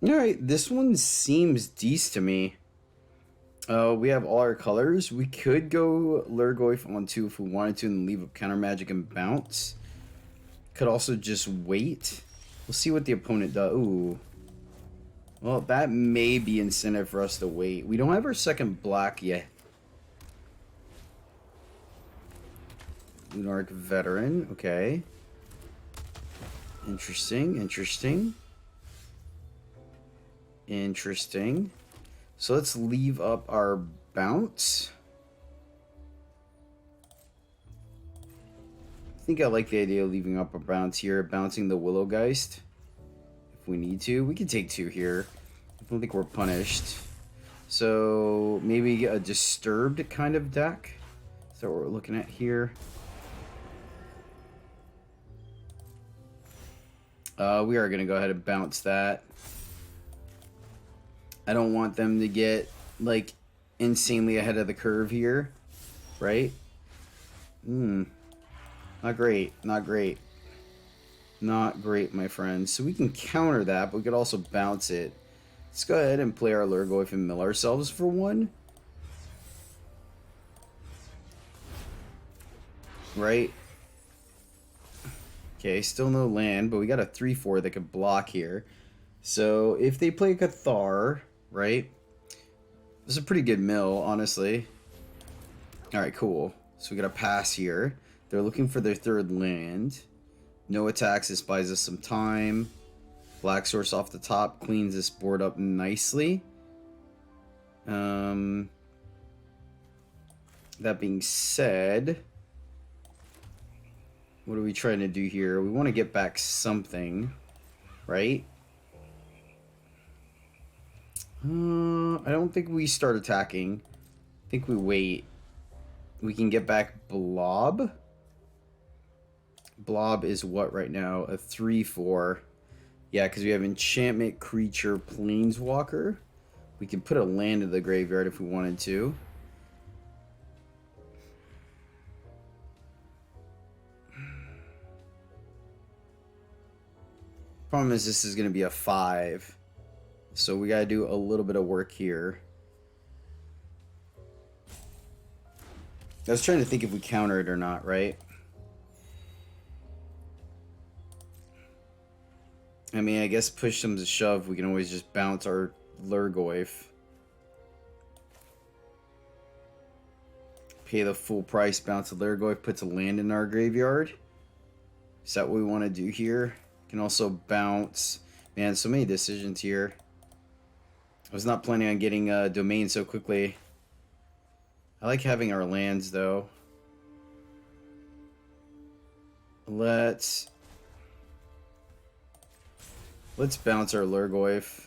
Alright, this one seems decent to me. We have all our colors. We could go Lhurgoyf on 2 if we wanted to and leave a counter magic and bounce. Could also just wait. We'll see what the opponent does. Ooh. Well, that may be incentive for us to wait. We don't have our second black yet. Lunarch Veteran. Okay. Interesting. Interesting. Interesting. So let's leave up our bounce. I think I like the idea of leaving up a bounce here, bouncing the Willowgeist. If we need to, we can take 2 here. I don't think we're punished. So maybe a disturbed kind of deck. Is that what we're looking at here? We are going to go ahead and bounce that. I don't want them to get, like, insanely ahead of the curve here. Right? Not great. Not great. Not great, my friends. So we can counter that, but we could also bounce it. Let's go ahead and play our Lhurgoyf and mill ourselves for 1. Right? Okay, still no land, but we got a 3/4 that could block here. So if they play Cathar, right? This is a pretty good mill, honestly. Alright, cool. So we got a pass here. They're looking for their 3rd land. No attacks, this buys us some time. Black source off the top cleans this board up nicely. That being said, what are we trying to do here? We want to get back something, right? I don't think we start attacking. I think we wait. We can get back Blob. Blob is what right now? A 3/4. Yeah, because we have enchantment, creature, planeswalker. We can put a land in the graveyard if we wanted to. Problem is this is going to be a 5. So we got to do a little bit of work here. I was trying to think if we counter it or not, right? I mean, I guess push comes to shove, we can always just bounce our Lhurgoyf. Pay the full price, bounce the Lhurgoyf, puts a land in our graveyard. Is that what we want to do here? Can also bounce. Man, so many decisions here. I was not planning on getting a domain so quickly. I like having our lands, though. Let's bounce our Lhurgoyf.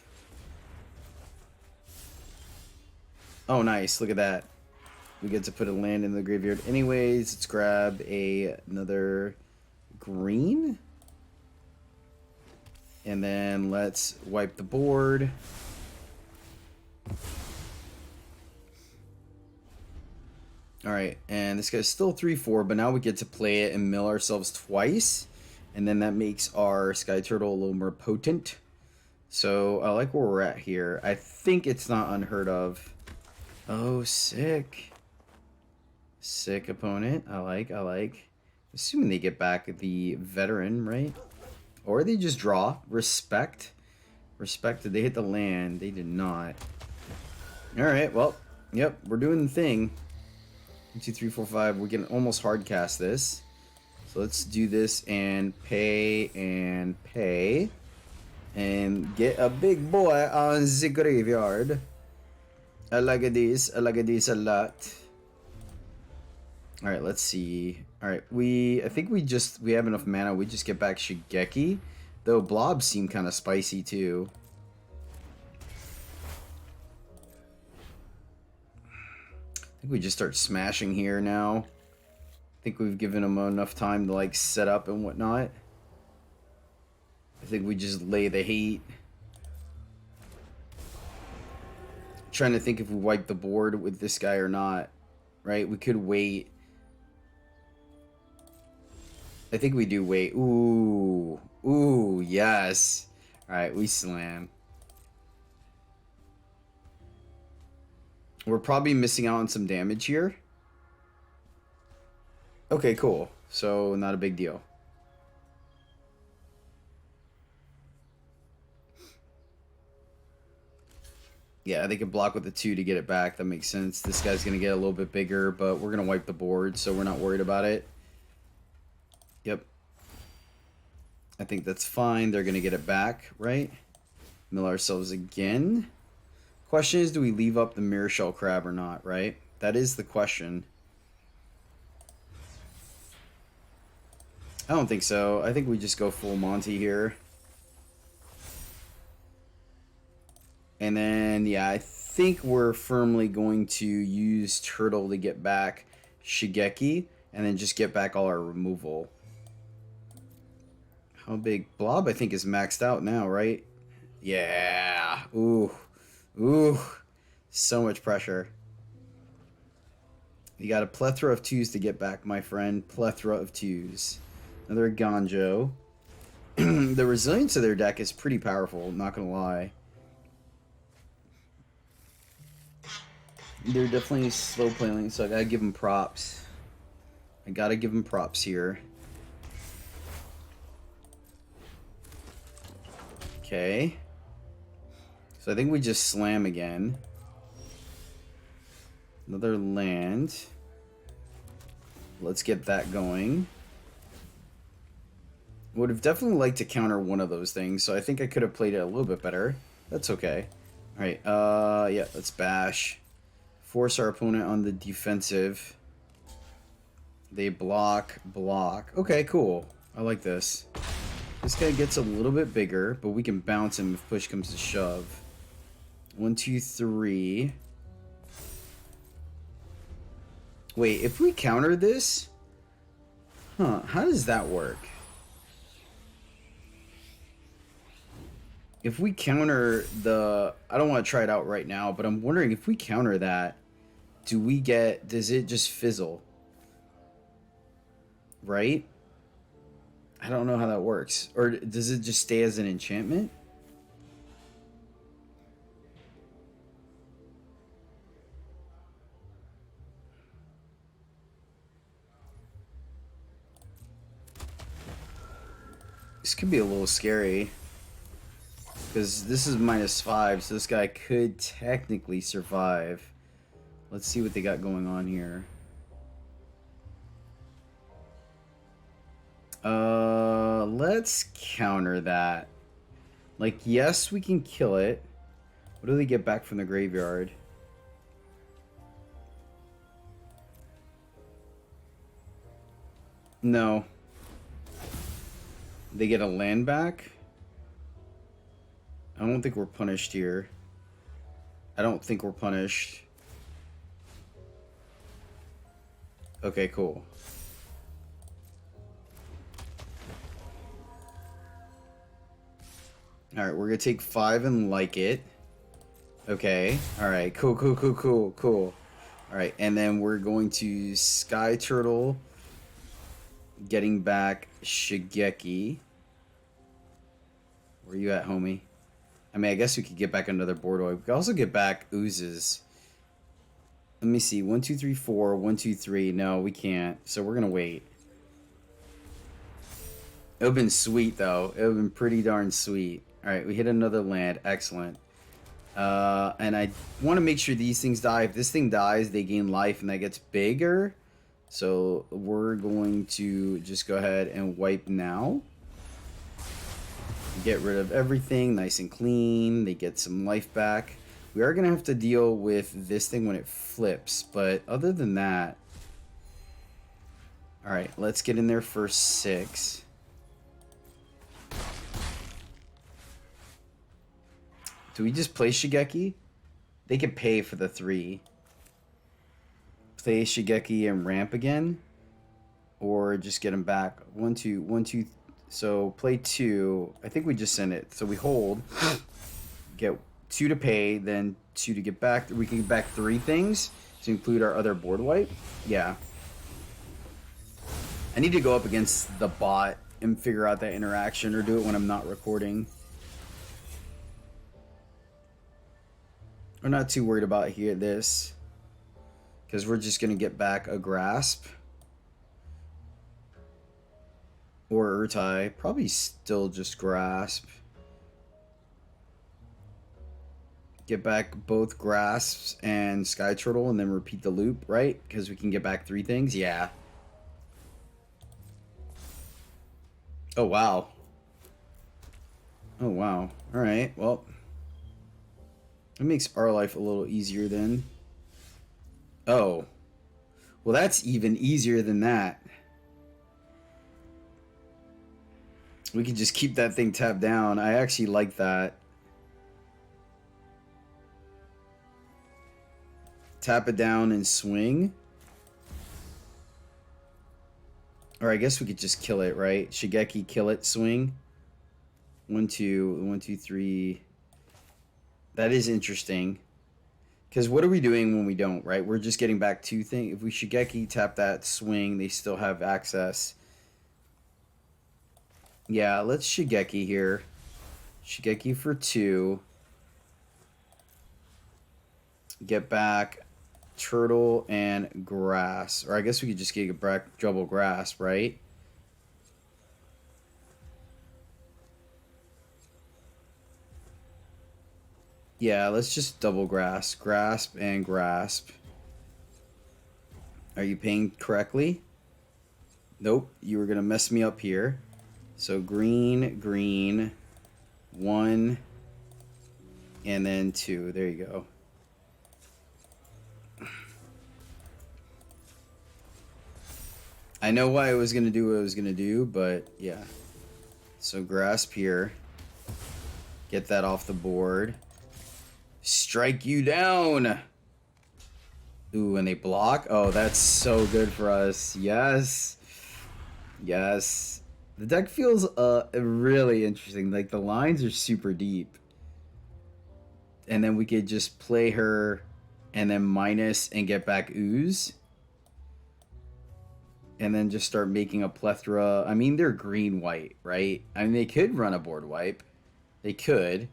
Oh, nice. Look at that. We get to put a land in the graveyard anyways. Let's grab another green. And then let's wipe the board. Alright, and this guy's still 3/4, but now we get to play it and mill ourselves twice. And then that makes our Sky Turtle a little more potent. So I like where we're at here. I think it's not unheard of. Oh, sick. Sick opponent. I like. Assuming they get back the veteran, right? Or they just draw. Respect. Respect. Did they hit the land? They did not. Alright, well, yep, we're doing the thing. 1, 2, 3, 4, 5. We can almost hard cast this. So let's do this and pay and get a big boy on the graveyard. I like this a lot. All right, let's see. All right, I think we have enough mana. We just get back Shigeki, though Blobs seem kind of spicy too. I think we just start smashing here now. I think we've given them enough time to like set up and whatnot. I think we just lay the hate. Trying to think if we wipe the board with this guy or not. Right? We could wait. I think we do wait. Ooh. Ooh, yes. Alright, we slam. We're probably missing out on some damage here. Okay, cool. So, not a big deal. Yeah, they can block with the 2 to get it back. That makes sense. This guy's going to get a little bit bigger, but we're going to wipe the board, so we're not worried about it. Yep. I think that's fine. They're going to get it back, right? Mill ourselves again. Question is, do we leave up the Mirror Shell Crab or not, right? That is the question. I don't think so. I think we just go full Monty here. And then, yeah, I think we're firmly going to use Turtle to get back Shigeki, and then just get back all our removal. How big? Blob, I think, is maxed out now, right? Yeah. Ooh. Ooh. So much pressure. You got a plethora of 2s to get back, my friend. Plethora of 2s. Another Ganjo. The resilience of their deck is pretty powerful, not gonna lie. They're definitely slow playing, so I gotta give them props. I gotta give them props here. Okay. So I think we just slam again. Another land. Let's get that going. Would have definitely liked to counter one of those things, so I think I could have played it a little bit better. That's okay. Alright, yeah, let's bash. Force our opponent on the defensive. They block. Okay, cool. I like this. This guy gets a little bit bigger, but we can bounce him if push comes to shove. 1, 2, 3. Wait, if we counter this... Huh, how does that work? If we counter the... I don't want to try it out right now, but I'm wondering if we counter that, do we get... Does it just fizzle? Right? I don't know how that works. Or does it just stay as an enchantment? This could be a little scary. Because this is -5, so this guy could technically survive. Let's see what they got going on here. Let's counter that. Like, yes, we can kill it. What do they get back from the graveyard? No. They get a land back? I don't think we're punished here. I don't think we're punished. Okay, cool. Alright, we're gonna take 5 and like it. Okay. Alright, cool. Alright, and then we're going to Sky Turtle, getting back Shigeki. Where you at, homie? I mean, I guess we could get back another Bordeaux. We could also get back Oozes. Let me see. 1, 2, 3, 4. 1, 2, 3. No, we can't. So we're going to wait. It would have been sweet, though. It would have been pretty darn sweet. Alright, we hit another land. Excellent. And I want to make sure these things die. If this thing dies, they gain life and that gets bigger. So we're going to just go ahead and wipe now. Get rid of everything nice and clean. They get some life back. We are going to have to deal with this thing when it flips. But other than that... Alright, let's get in there for 6. Do we just play Shigeki? They could pay for the 3. Play Shigeki and ramp again? Or just get him back. 1, 2, 1, 2... So, play 2. I think we just send it. So, we hold. Get 2 to pay, then 2 to get back. We can get back 3 things to include our other board wipe. Yeah. I need to go up against the bot and figure out that interaction, or do it when I'm not recording. I'm not too worried about this. Because we're just going to get back a Grasp. Or Urtai. Probably still just Grasp. Get back both Grasps and Sky Turtle and then repeat the loop, right? Because we can get back 3 things? Yeah. Oh, wow. Oh, wow. Alright, well. It makes our life a little easier then. Oh. Well, that's even easier than that. We can just keep that thing tapped down. I actually like that. Tap it down and swing. Or I guess we could just kill it, right? Shigeki, kill it, swing. 1, 2, 1, 2, 3. That is interesting. Because what are we doing when we don't, right? We're just getting back 2 things. If we Shigeki, tap that, swing, they still have access. Yeah, let's Shigeki here. Shigeki for 2. Get back Turtle and Grass. Or I guess we could just get back double Grass, right? Yeah, let's just double Grasp. Grasp and Grasp. Are you paying correctly? Nope, you were going to mess me up here. So green, green, 1, and then 2. There you go. I know why I was going to do what I was going to do, but yeah. So Grasp here. Get that off the board. Strike you down! Ooh, and they block? Oh, that's so good for us. Yes. Yes. The deck feels really interesting. Like, the lines are super deep. And then we could just play her and then minus and get back Ooze. And then just start making a plethora. I mean, they're green-white, right? I mean, they could run a board wipe. They could.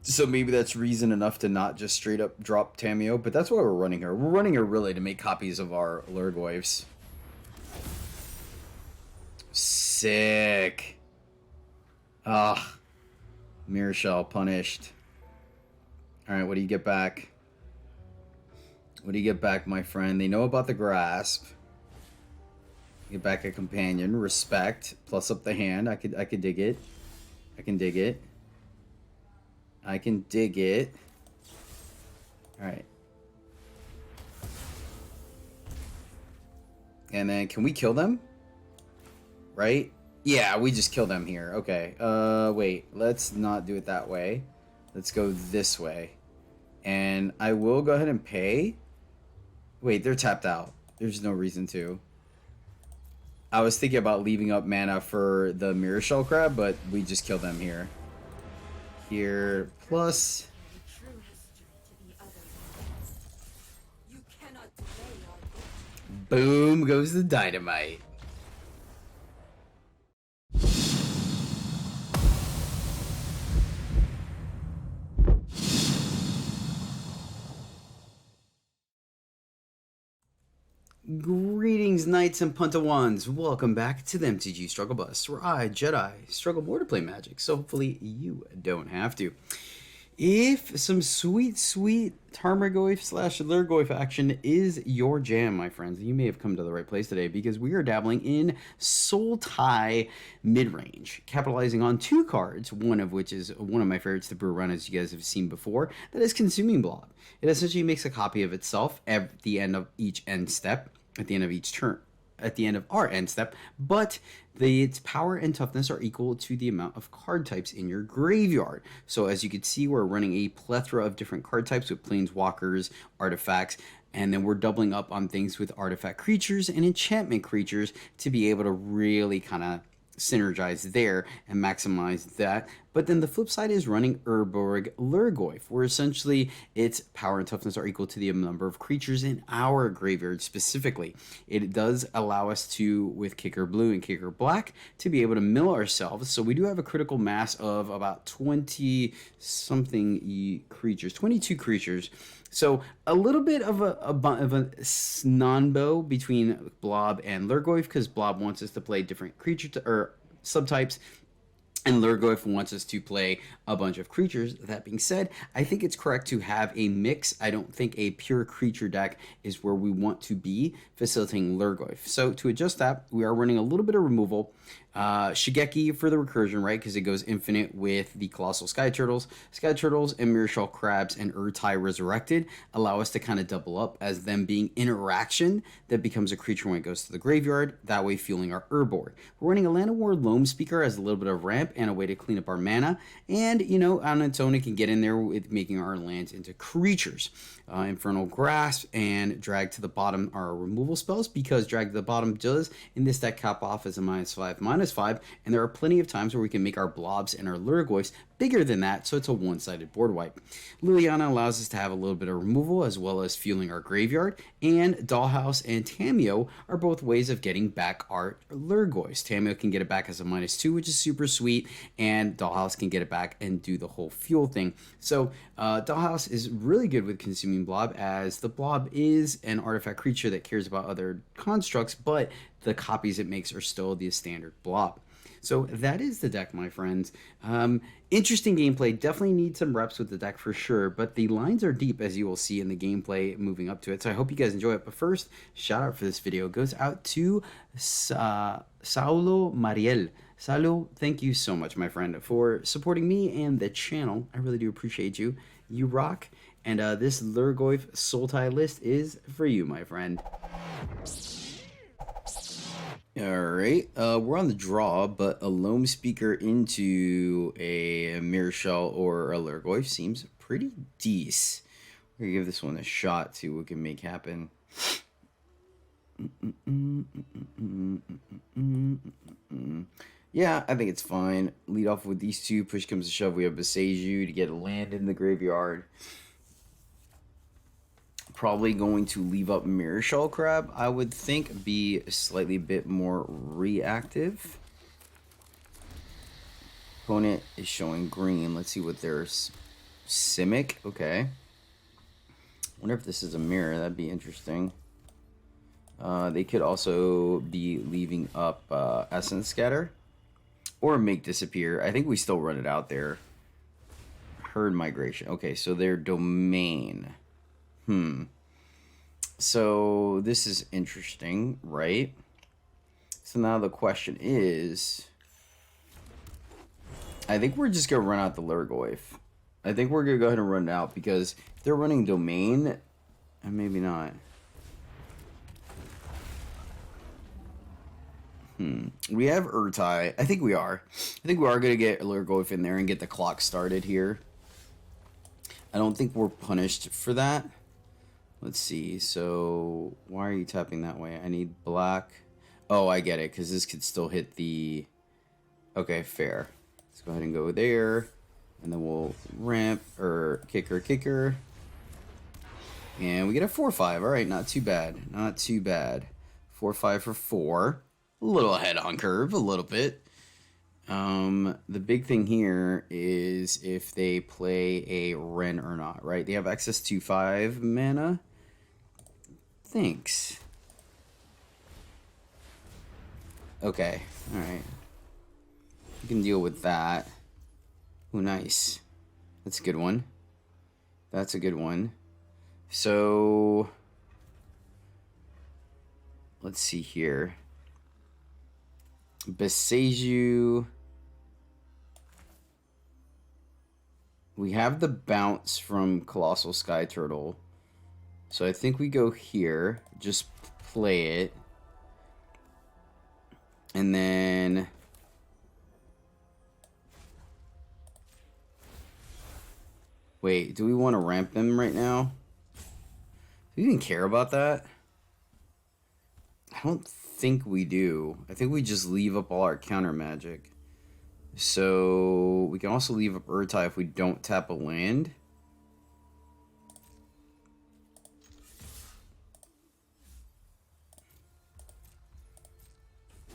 So maybe that's reason enough to not just straight up drop Tameo. But that's why we're running her. We're running her really to make copies of our Lhurgoyfs. Sick. Ah. Mirror Shell punished. Alright, what do you get back? What do you get back, my friend? They know about the Grasp. Get back a companion. Respect. Plus up the hand. I could dig it. I can dig it. I can dig it. Alright. And then can we kill them? Right? Yeah, we just kill them here. Okay. Wait. Let's not do it that way. Let's go this way. And I will go ahead and pay. Wait, they're tapped out. There's no reason to. I was thinking about leaving up mana for the Mirror Shell Crab, but we just kill them here. Here, plus... Boom goes the dynamite. Greetings, Knights and Puntawans. Welcome back to the MTG Struggle Bus, where I, Jedi, struggle more to play Magic, so hopefully you don't have to. If some sweet, sweet Tarmogoyf / Lhurgoyf action is your jam, my friends, you may have come to the right place today, because we are dabbling in Sultai mid-range, capitalizing on 2 cards, one of which is one of my favorites, the Brew Run, as you guys have seen before, that is Consuming Blob. It essentially makes a copy of itself at the end of each end step, at the end of each turn, at the end of our end step, but its power and toughness are equal to the amount of card types in your graveyard. So as you can see, we're running a plethora of different card types with planeswalkers, artifacts, and then we're doubling up on things with artifact creatures and enchantment creatures to be able to really kind of synergize there and maximize that. But then the flip side is running Urborg Lhurgoyf, where essentially its power and toughness are equal to the number of creatures in our graveyard specifically. It does allow us to, with kicker blue and kicker black, to be able to mill ourselves. So we do have a critical mass of about 20 something creatures, 22 creatures. So a little bit of a non-bow between Blob and Lhurgoyf, because Blob wants us to play different creature or subtypes, and Lhurgoyf wants us to play a bunch of creatures. That being said, I think it's correct to have a mix. I don't think a pure creature deck is where we want to be facilitating Lhurgoyf. So to adjust that, we are running a little bit of removal. Shigeki for the recursion, right? Because it goes infinite with the Colossal Sky Turtles. Sky Turtles and Mirrorshell Crabs and Urtai Resurrected allow us to kind of double up as them being interaction that becomes a creature when it goes to the graveyard, that way fueling our Urborg. We're running a Land of War Loam Speaker as a little bit of ramp and a way to clean up our mana. And, you know, on its own, it can get in there with making our lands into creatures. Infernal Grasp and Drag to the Bottom are removal spells, because Drag to the Bottom does in this deck cap off as a -5/-5, and there are plenty of times where we can make our Blobs and our Lhurgoyfs bigger than that, so it's a one-sided board wipe. Liliana allows us to have a little bit of removal as well as fueling our graveyard, and Dollhouse and Tameo are both ways of getting back our Lhurgoyfs. Tameo can get it back as a -2, which is super sweet, and Dollhouse can get it back and do the whole fuel thing. So Dollhouse is really good with consuming Blob, as the Blob is an artifact creature that cares about other constructs, but the copies it makes are still the standard Blob. So that is the deck, my friends. Interesting gameplay. Definitely need some reps with the deck for sure, but the lines are deep, as you will see in the gameplay moving up to it. So I hope you guys enjoy it. But first, shout out for this video goes out to Saulo Mariel. Saulo, thank you so much, my friend, for supporting me and the channel. I really do appreciate you. You rock. And this Lhurgoyf Sultai list is for you, my friend. Alright, we're on the draw, but a Loam Speaker into a Mirrorshell or a Lhurgoyf seems pretty decent. We're gonna give this one a shot, see what we can make happen. Yeah, I think it's fine. Lead off with these two. Push comes to shove. We have Beseju to get a land in the graveyard. Probably going to leave up Mirrorshell Crab, I would think, be slightly bit more reactive. Opponent is showing green. Let's see what there's. Simic, okay. Wonder if this is a mirror, that'd be interesting. They could also be leaving up Essence Scatter or Make Disappear. I think we still run it out there. Herd Migration. Okay, so their domain. So this is interesting, right? So now the question is, I think we're just gonna run out the Lhurgoyf. I think we're gonna go ahead and run it out, because if they're running domain, and maybe not. We have Urtai. I think we are. I think we are gonna get Lhurgoyf in there and get the clock started here. I don't think we're punished for that. Let's see. So why are you tapping that way? I need black. Oh, I get it, because this could still hit the... Okay, fair. Let's go ahead and go there. And then we'll ramp, or kicker. And we get a 4/5. Alright, not too bad. Not too bad. 4/5 for 4. A little ahead on curve, a little bit. The big thing here is if they play a Wren or not, right? They have access to 5 mana. Thanks. Okay, alright. You can deal with that. Ooh, nice. That's a good one. That's a good one. So, let's see here. Beseju. We have the bounce from Colossal Sky Turtle. So I think we go here. Just play it. And then... Wait, do we want to ramp them right now? Do we even care about that? I don't think we do. I think we just leave up all our counter magic. So we can also leave up Urtai if we don't tap a land.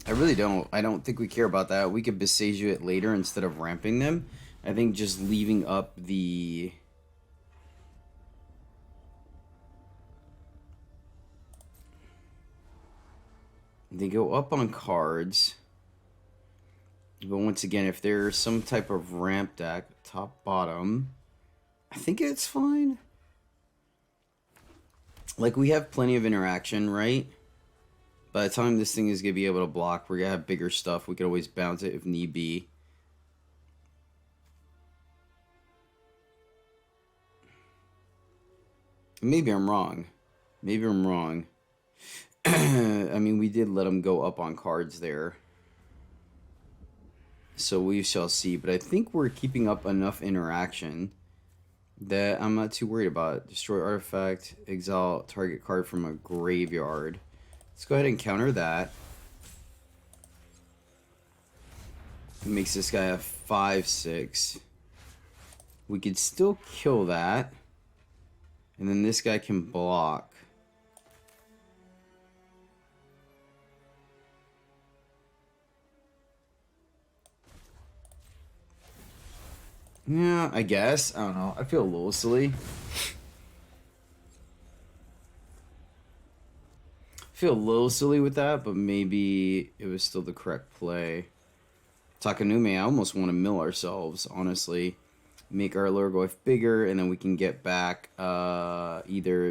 I really don't. I don't think we care about that. We could Besage it later instead of ramping them. I think just leaving up the... They go up on cards. But once again, if there's some type of ramp deck, top, bottom, I think it's fine. Like, we have plenty of interaction, right? By the time this thing is going to be able to block, we're going to have bigger stuff. We could always bounce it if need be. Maybe I'm wrong. Maybe I'm wrong. I mean, we did let him go up on cards there. So we shall see. But I think we're keeping up enough interaction that I'm not too worried about it. Destroy artifact, exile target card from a graveyard. Let's go ahead and counter that. It makes this guy a 5/6. We could still kill that. And then this guy can block. Yeah, I guess. I don't know. I feel a little silly. Feel a little silly with that, but maybe it was still the correct play. Takanume, I almost want to mill ourselves, honestly. Make our Lhurgoyf bigger, and then we can get back either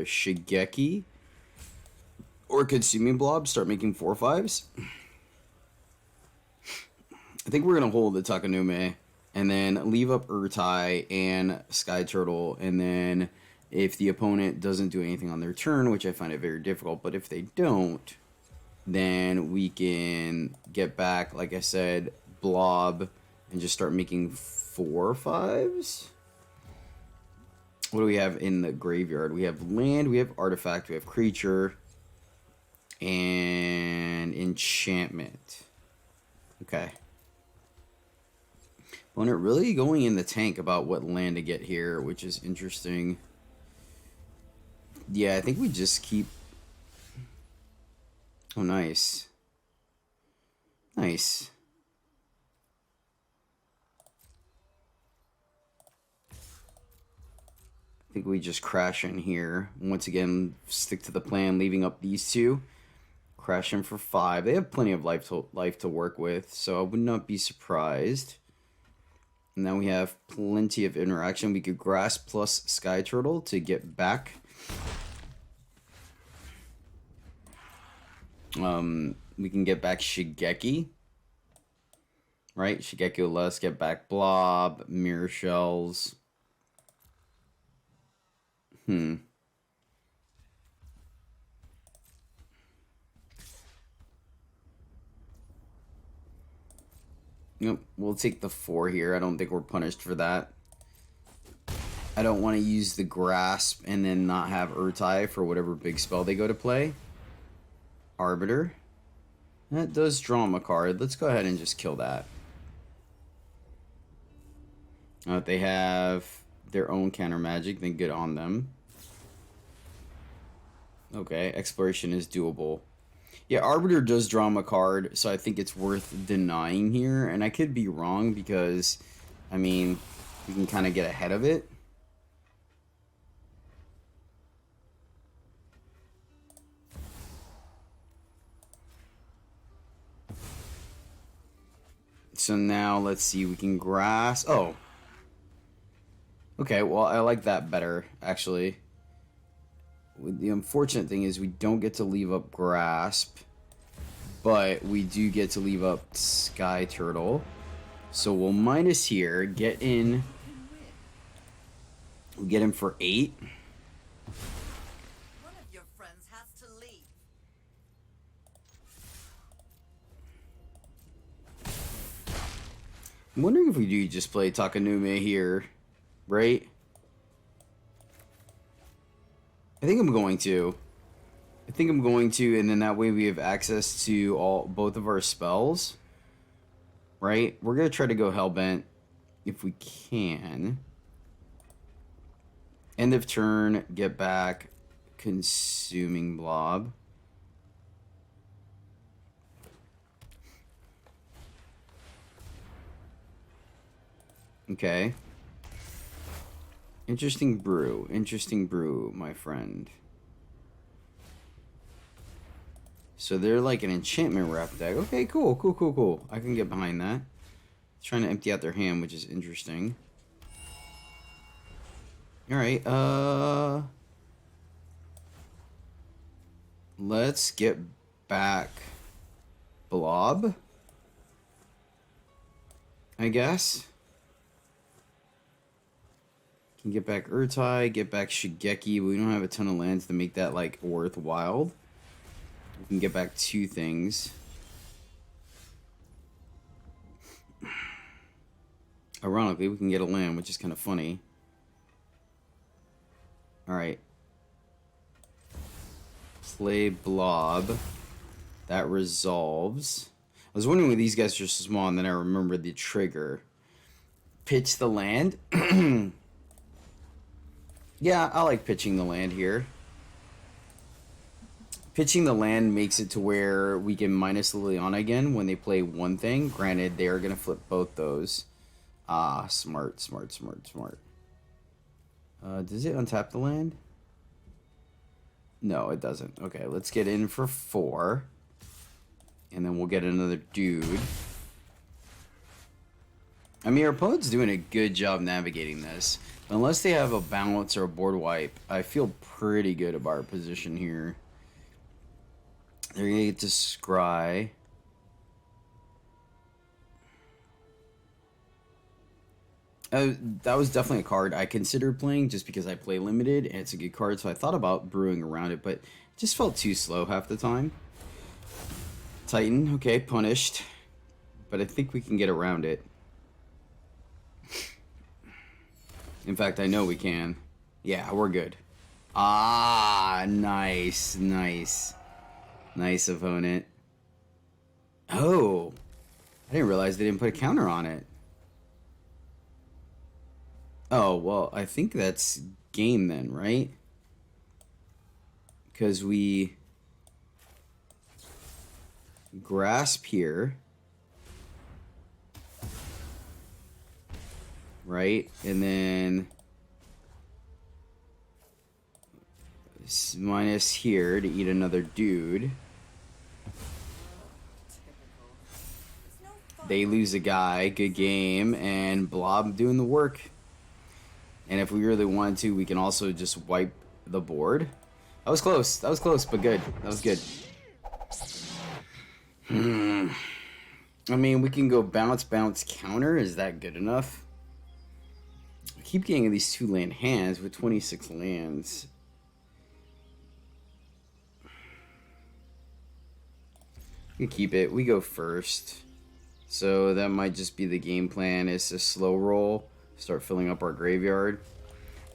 Shigeki or Consuming Blob, start making 4/5s. I think we're going to hold the Takanume, and then leave up Urtai and Sky Turtle, and then if the opponent doesn't do anything on their turn, which I find it very difficult, but if they don't, then we can get back, like I said, Blob, and just start making 4/5s. What do we have in the graveyard? We have land, we have artifact, we have creature, and enchantment. Okay. Opponent really going in the tank about what land to get here, which is interesting. Yeah, I think we just keep... Oh, nice. Nice. I think we just crash in here. Once again, stick to the plan, leaving up these two. Crash in for 5. They have plenty of life to work with, so I would not be surprised. And now we have plenty of interaction. We could Grass plus Sky Turtle to get back. We can get back Shigeki. Right? Shigeki will let us get back Blob, Mirror Shells. Yep, we'll take the 4 here. I don't think we're punished for that. I don't want to use the Grasp and then not have Urtai for whatever big spell they go to play. Arbiter. That does draw him a card. Let's go ahead and just kill that. If they have their own counter magic, then good on them. Okay, Exploration is doable. Yeah, Arbiter does draw him a card, so I think it's worth denying here. And I could be wrong because, I mean, we can kind of get ahead of it. So now, let's see, we can Grass. Oh. Okay, well, I like that better, actually. The unfortunate thing is we don't get to leave up Grasp, but we do get to leave up Sky Turtle. So we'll minus here, get in. We'll get him for 8. One of your friends has to leave. I'm wondering if we do just play Takanume here, right? I think I'm going to. And then that way we have access to both of our spells. right? We're going to try to go Hellbent if we can. End of turn, get back, consuming Blob. Okay. Interesting brew, my friend. So they're like an enchantment wrap deck. Okay, cool. I can get behind that. Trying to empty out their hand, which is interesting. Alright, let's get back Blob, I guess. Can get back Urtai, get back Shigeki. We don't have a ton of lands to make that, like, worthwhile. We can get back 2 things. Ironically, we can get a land, which is kind of funny. Alright. Play Blob. That resolves. I was wondering why these guys are so small, and then I remembered the trigger. Pitch the land. Yeah, I like pitching the land here. Pitching the land makes it to where we can minus Liliana again when they play one thing. Granted, they are going to flip both those. Ah, smart. Does it untap the land? No, it doesn't. Okay, let's get in for 4. And then we'll get another dude. I mean, our opponent's doing a good job navigating this. Unless they have a bounce or a board wipe, I feel pretty good about our position here. They're going to get to scry. That was definitely a card I considered playing just because I play limited and it's a good card, so I thought about brewing around it, but it just felt too slow half the time. Titan, okay, punished. But I think we can get around it. In fact, I know we can. Yeah, we're good. Ah, nice. Nice, opponent. Oh, I didn't realize they didn't put a counter on it. Oh, well, I think that's game then, right? Because we grasp here. Right? And then minus here to eat another dude. They lose a guy. Good game. And Blob doing the work. And if we really wanted to, we can also just wipe the board. That was close, but good. That was good. I mean, we can go bounce, counter. Is that good enough? I keep getting these 2 land hands with 26 lands. We keep it. We go first. So that might just be the game plan, is a slow roll. Start filling up our graveyard.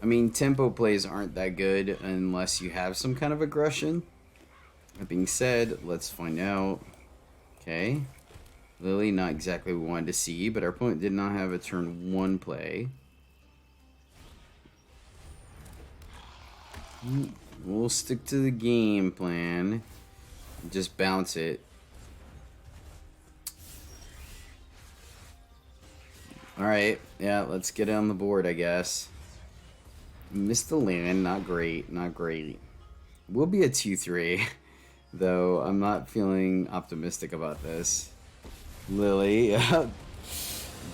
I mean, tempo plays aren't that good unless you have some kind of aggression. That being said, let's find out. Okay. Lily, not exactly what we wanted to see, but our opponent did not have a turn 1 play. We'll stick to the game plan. Just bounce it. Alright, yeah, let's get it on the board, I guess. Missed the land, not great. Will be a 2-3, though I'm not feeling optimistic about this. Lily,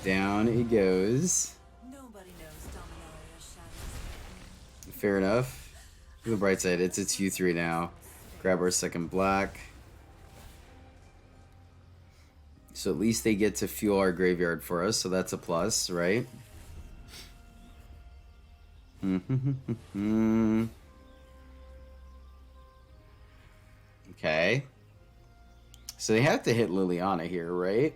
down it goes. Nobody knows Dominaria's shadows. Fair enough. To the bright side, it's a 2-3 now. Grab our second black. So at least they get to fuel our graveyard for us, so that's a plus, right? Okay. So they have to hit Liliana here, right?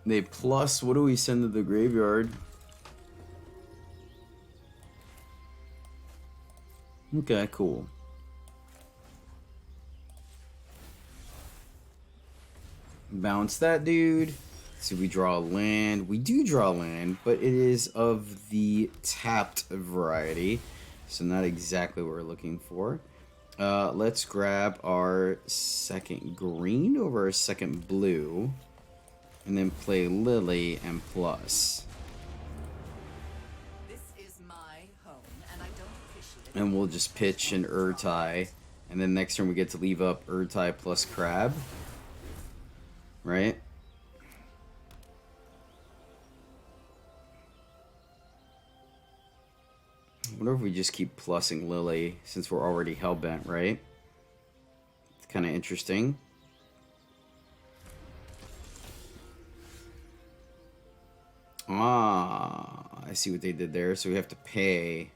They plus, what do we send to the graveyard? Okay, cool. bounce that dude. So we draw a land. We do draw land, but it is of the tapped variety. So not exactly what we're looking for. Let's grab our second green over our second blue. And then play Lily and plus. This is my home, and I don't appreciate it. And we'll just pitch an Urtai. And then next turn we get to leave up Urtai plus Crab. Right? I wonder if we just keep plussing Lily since we're already hellbent, right? It's kind of interesting. Ah, I see what they did there. So we have to pay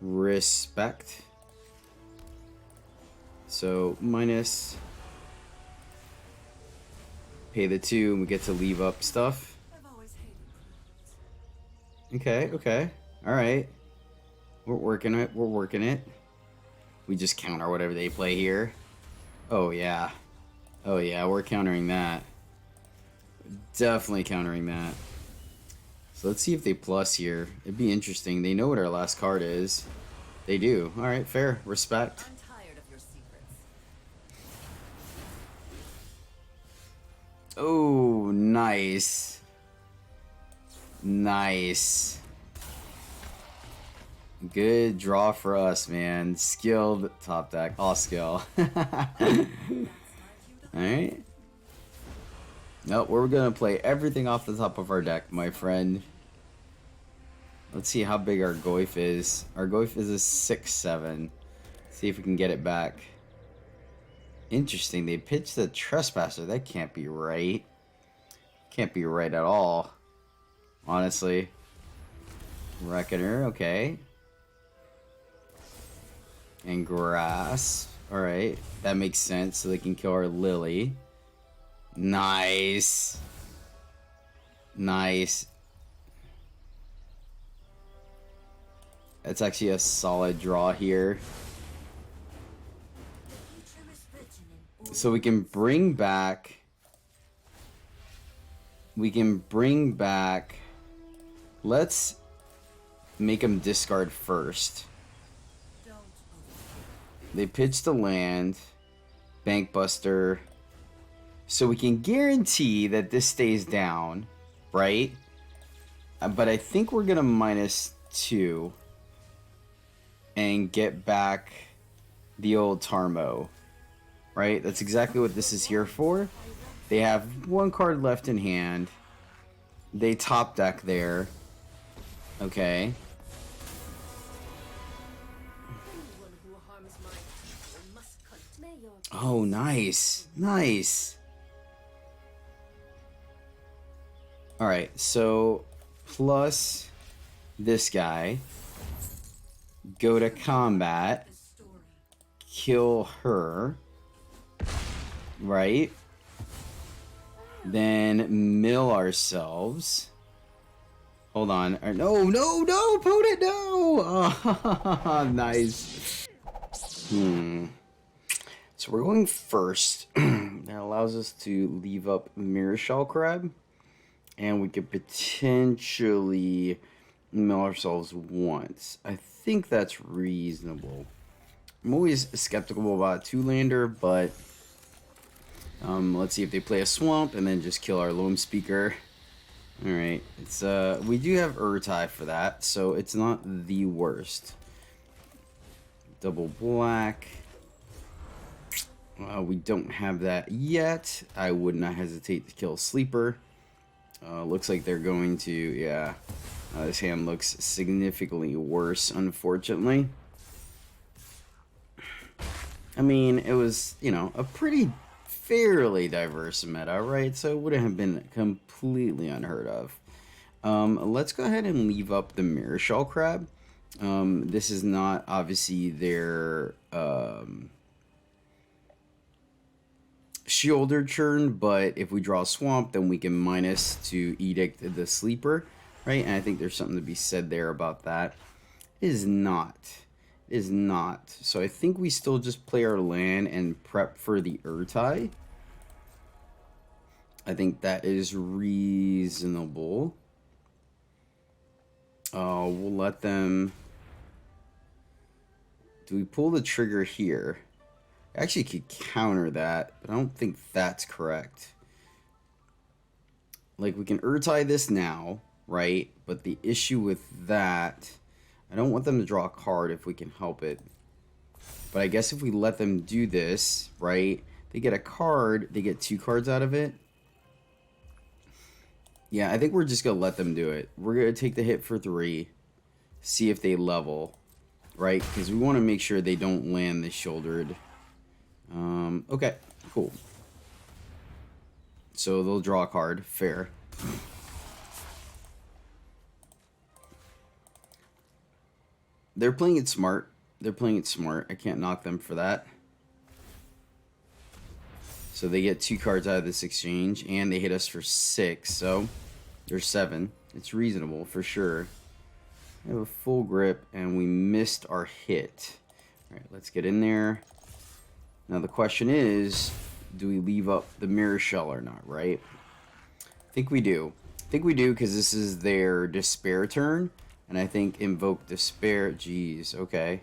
respect. So minus, pay the 2 and we get to leave up stuff. I've always hated crumbs. Okay. Alright. We're working it. We're working it. We just counter whatever they play here. Oh yeah. Oh yeah, we're countering that. Definitely countering that. So let's see if they plus here. It'd be interesting. They know what our last card is. They do. Alright, fair. Respect. I'm tired of your secrets. Oh, nice. Nice. Good draw for us, man. Skilled top deck. All skill. Alright. Nope, we're gonna play everything off the top of our deck, my friend. Let's see how big our Goyf is. Our Goyf is a 6/7. See if we can get it back. Interesting, they pitched the Trespasser. That can't be right. Can't be right at all. Honestly. Reckoner, okay. And grass. Alright, that makes sense. So they can kill our Lily. Nice. Nice. That's actually a solid draw here. So we can bring back... Let's make them discard first. They pitched the land. Bankbuster. So we can guarantee that this stays down, right? But I think we're going to -2 and get back the old Tarmo, right? That's exactly what this is here for. They have 1 card left in hand. They top deck there. Okay. Oh, nice. Nice. Alright, so plus this guy. Go to combat. Kill her. Right? Then mill ourselves. Hold on. No, no, no, opponent, no! Oh, nice. So we're going first. That allows us to leave up Mirror Shell Crab. And we could potentially mill ourselves once. I think that's reasonable. I'm always skeptical about a 2-lander, but let's see if they play a swamp and then just kill our Loam Speaker. Alright, it's we do have Urtai for that, so it's not the worst. Double black. We don't have that yet. I would not hesitate to kill Sleeper. Looks like they're going to, yeah. This hand looks significantly worse, unfortunately. I mean, it was, you know, a pretty fairly diverse meta, right? So it wouldn't have been completely unheard of. Let's go ahead and leave up the Mirror Shell Crab. This is not obviously their shoulder churn, but if we draw a swamp, then we can minus to edict the Sleeper, right? And I think there's something to be said there about that. It is not. It is not. So I think we still just play our land and prep for the Urtai. I think that is reasonable. We'll let them... Do we pull the trigger here? I actually could counter that, but I don't think that's correct. Like, we can Urtai this now, right? But the issue with that... I don't want them to draw a card if we can help it. But I guess if we let them do this, right? They get a card, they get 2 cards out of it. Yeah, I think we're just going to let them do it. We're going to take the hit for 3. See if they level, right? Because we want to make sure they don't land the shouldered. Okay, cool. So they'll draw a card. Fair. They're playing it smart. They're playing it smart. I can't knock them for that. So they get 2 cards out of this exchange, and they hit us for 6, so there's 7. It's reasonable for sure. We have a full grip, and we missed our hit. All right, let's get in there. Now the question is, do we leave up the mirror shell or not, right? I think we do. I think we do because this is their despair turn. And I think invoke despair. Jeez, okay.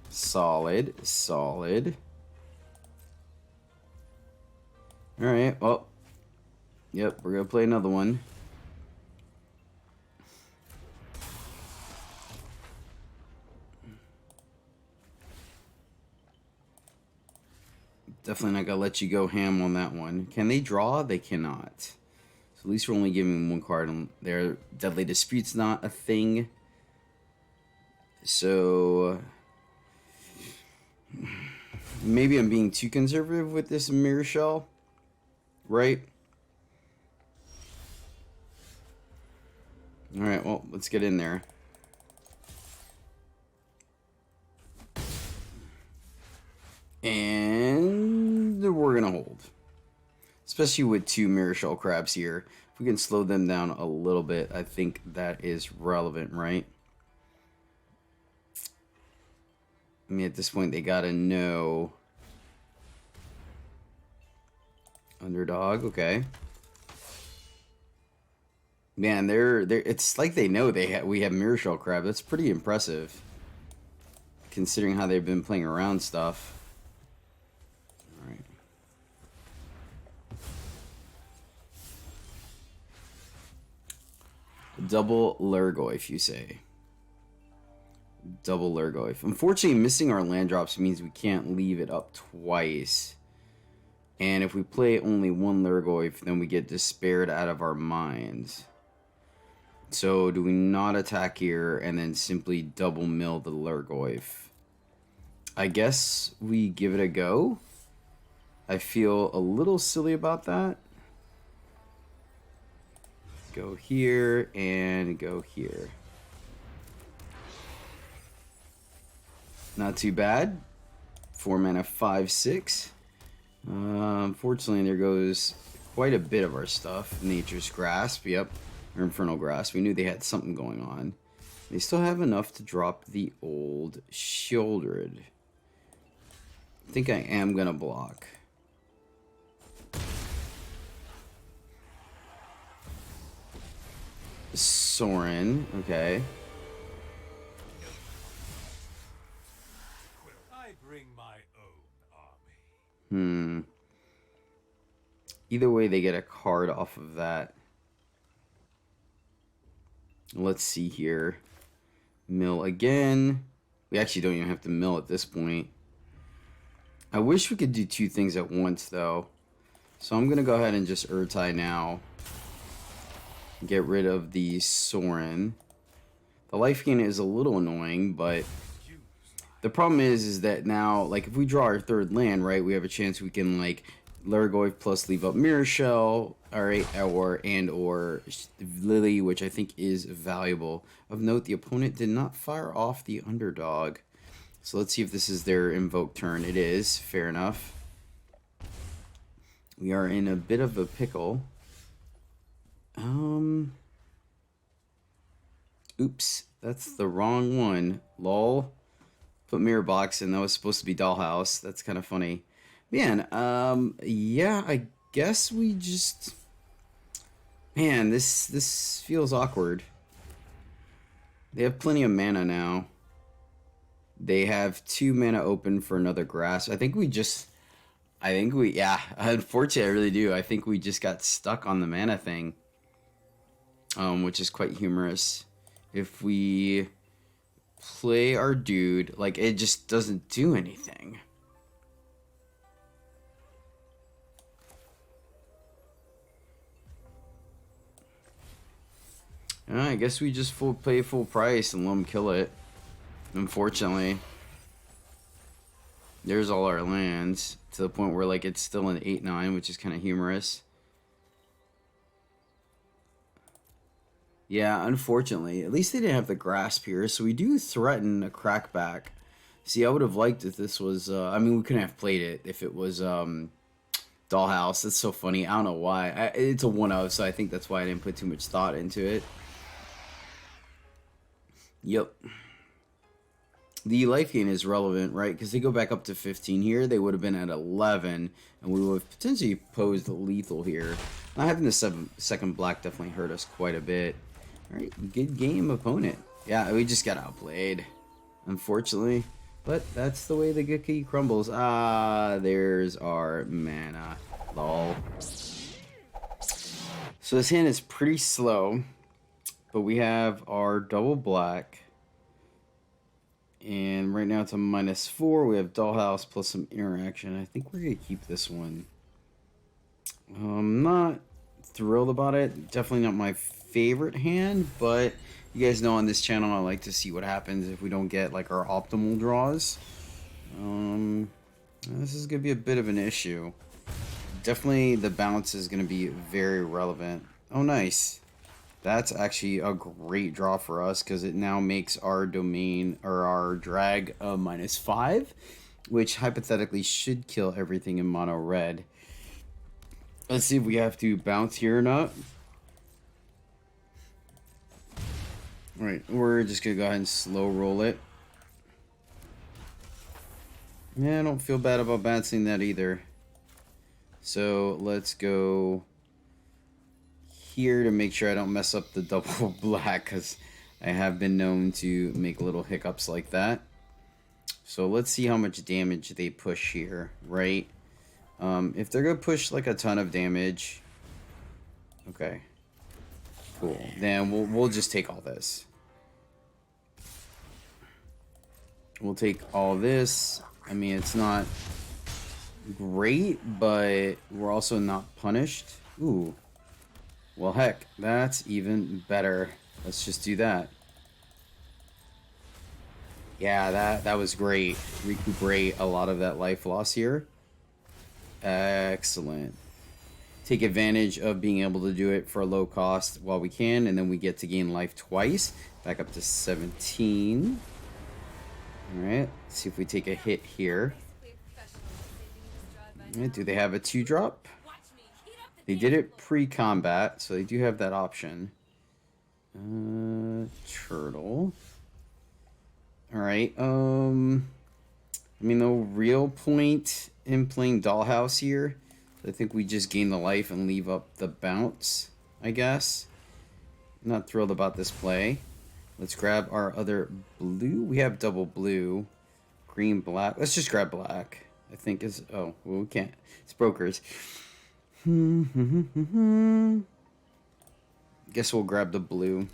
Solid, solid. Alright, well. Yep, we're going to play another one. Definitely not going to let you go ham on that one. Can they draw? They cannot. So at least we're only giving 1 card on there. Deadly Dispute's not a thing. So maybe I'm being too conservative with this mirror shell, right? All right, well, let's get in there. And we're gonna hold, especially with 2 mirror shell crabs here. If we can slow them down a little bit, I think that is relevant, right? I mean, at this point, they gotta know. Underdog, okay. Man, they're it's like they know we have mirror shell crab. That's pretty impressive, considering how they've been playing around stuff. All right. Double Lhurgoyf, you say? Double Lhurgoyf. Unfortunately, missing our land drops means we can't leave it up twice. And if we play only 1 Lhurgoyf, then we get despaired out of our minds. So do we not attack here and then simply double mill the Lhurgoyf? I guess we give it a go. I feel a little silly about that. Go here and go here. Not too bad. 4 mana, 5/6. Unfortunately, there goes quite a bit of our stuff. Nature's Grasp, yep. Or Infernal Grasp. We knew they had something going on. They still have enough to drop the old Shieldred. I think I am gonna block. Sorin, okay. I bring my own army. Either way, they get a card off of that. Let's see here. Mill again. We actually don't even have to mill at this point. I wish we could do 2 things at once, though. So I'm going to go ahead and just Urtai now. Get rid of the Sorin. The life gain is a little annoying, but the problem is that now, like, if we draw our 3rd land, right, we have a chance we can, like, Lhurgoyf plus leave up Mirror Shell, alright, or Lily, which I think is valuable. Of note, the opponent did not fire off the underdog. So let's see if this is their invoke turn. It is. Fair enough. We are in a bit of a pickle. Oops, that's the wrong one. Lol. Put Mirror Box in. That was supposed to be Dollhouse. That's kind of funny. Man, yeah, I guess we just... Man, this feels awkward. They have plenty of mana now. They have 2 mana open for another grass. I think we, yeah, unfortunately, I really do. I think we just got stuck on the mana thing, which is quite humorous. If we play our dude, like, it just doesn't do anything. I guess we just pay full price and let them kill it. Unfortunately, there's all our lands to the point where like it's still an 8/9, which is kind of humorous. Yeah, unfortunately, at least they didn't have the grasp here, so we do threaten a crackback. See, I would have liked if this was. I mean, we couldn't have played it if it was Dollhouse. That's so funny. I don't know why. It's a 1-0, so I think that's why I didn't put too much thought into it. Yep. The life gain is relevant, right? Because they go back up to 15 here. They would have been at 11, and we would have potentially posed lethal here. Not having the second black definitely hurt us quite a bit. All right, good game, opponent. Yeah, we just got outplayed, unfortunately. But that's the way the cookie crumbles. Ah, there's our mana. Lol. So this hand is pretty slow, but we have our double black. And right now it's a -4. We have Dollhouse plus some interaction. I think we're going to keep this one. I'm not thrilled about it. Definitely not my favorite hand, but you guys know on this channel I like to see what happens if we don't get like our optimal draws. This is going to be a bit of an issue. Definitely the bounce is going to be very relevant. Oh, nice. That's actually a great draw for us because it now makes our domain or our drag a -5, which hypothetically should kill everything in mono red. Let's see if we have to bounce here or not. Alright, we're just going to go ahead and slow roll it. Yeah, I don't feel bad about bouncing that either. So let's go here to make sure I don't mess up the double black, because I have been known to make little hiccups like that. So let's see how much damage they push here, right? If they're gonna push like a ton of damage, okay, cool. Then we'll just take all this. We'll take all this. I mean, it's not great, but we're also not punished. Ooh. Well, heck, that's even better. Let's just do that. Yeah, that was great. Recuperate a lot of that life loss here. Excellent. Take advantage of being able to do it for a low cost while we can, and then we get to gain life twice. Back up to 17. Alright, let's see if we take a hit here. Right, do they have a 2-drop? They did it pre-combat, so they do have that option. Turtle. Alright, I mean, the real point in playing Dollhouse here, I think we just gain the life and leave up the bounce, I guess. Not thrilled about this play. Let's grab our other blue. We have double blue. Green, black. Let's just grab black. I think is... Oh, well, we can't. It's brokers. Guess we'll grab the blue.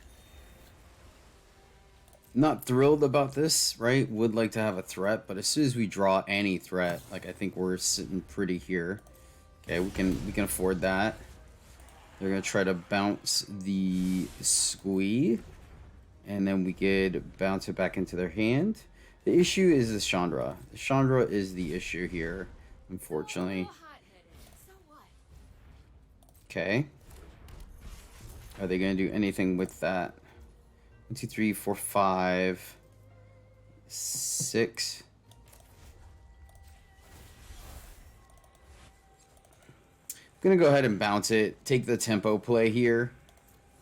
Not thrilled about this, right? Would like to have a threat, but as soon as we draw any threat, like, I think we're sitting pretty here. Okay, we can afford that. They're gonna try to bounce the squee, and then we could bounce it back into their hand. The issue is the Chandra. The Chandra is the issue here, unfortunately. Okay. Are they gonna do anything with that? 1, 2, 3, 4, 5, 6. I'm gonna go ahead and bounce it. Take the tempo play here.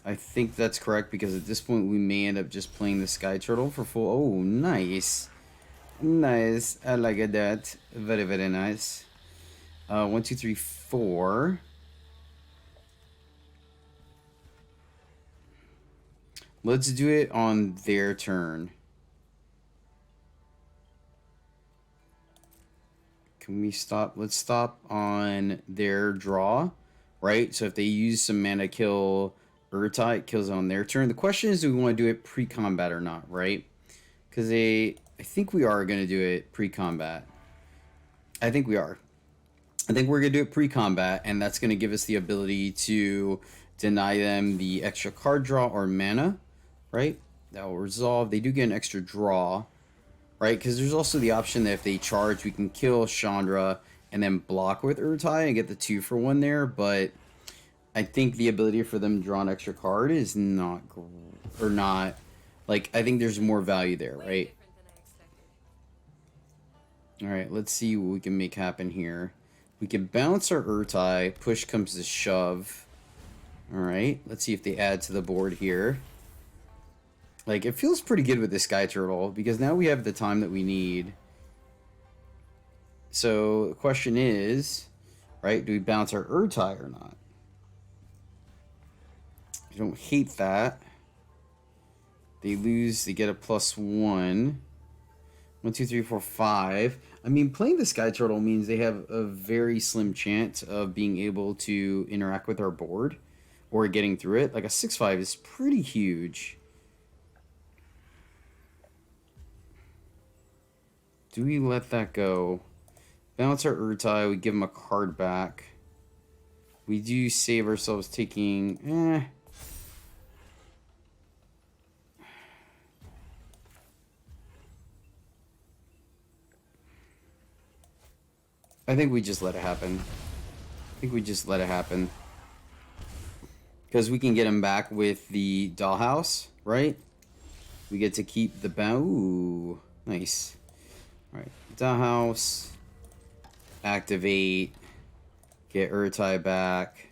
I think that's correct because at this point we may end up just playing the Sky Turtle for full. Oh, nice. Nice. I like that. Very, very nice. 1, 2, 3, 4. Let's do it on their turn. Can we stop? Let's stop on their draw, right? So if they use some mana kill Urtai, it kills on their turn. The question is, do we want to do it pre-combat or not, right? Because I think we are going to do it pre-combat. I think we are. I think we're going to do it pre-combat, and that's going to give us the ability to deny them the extra card draw or mana, right? That will resolve. They do get an extra draw, right? Because there's also the option that if they charge, we can kill Chandra and then block with Urtai and get the 2-for-1 there, but I think the ability for them to draw an extra card is not, or not, like, I think there's more value there, right? Alright, let's see what we can make happen here. We can bounce our Urtai, push comes to shove. Alright, let's see if they add to the board here. Like, it feels pretty good with the Sky Turtle, because now we have the time that we need. So, the question is, right, do we bounce our Urtai or not? I don't hate that. They lose, they get a +1. 1, 2, 3, 4, 5. I mean, playing the Sky Turtle means they have a very slim chance of being able to interact with our board or getting through it. Like a 6/5 is pretty huge. Do we let that go? Bounce our Urtai, we give them a card back. We do save ourselves taking... I think we just let it happen. Because we can get him back with the dollhouse, right? We get to keep the bow. Ooh, nice. Alright, dollhouse. Activate. Get Urtai back.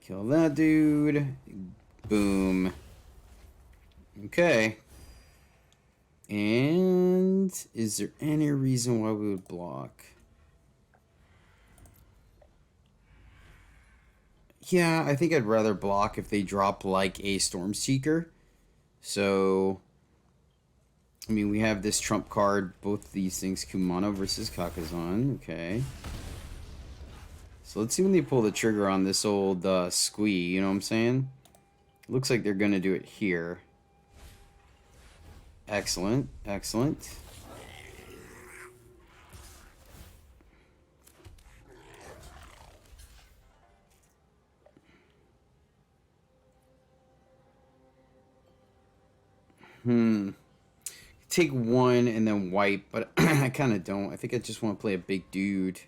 Kill that dude. Boom. Okay. And is there any reason why we would block? Yeah, I think I'd rather block if they drop like a Stormseeker. So, I mean, we have this trump card, both these things, Kumano versus Kakazan. Okay. So let's see when they pull the trigger on this old squee, you know what I'm saying? Looks like they're going to do it here. Excellent, excellent. Take one and then wipe, but I kind of don't. I think I just want to play a big dude.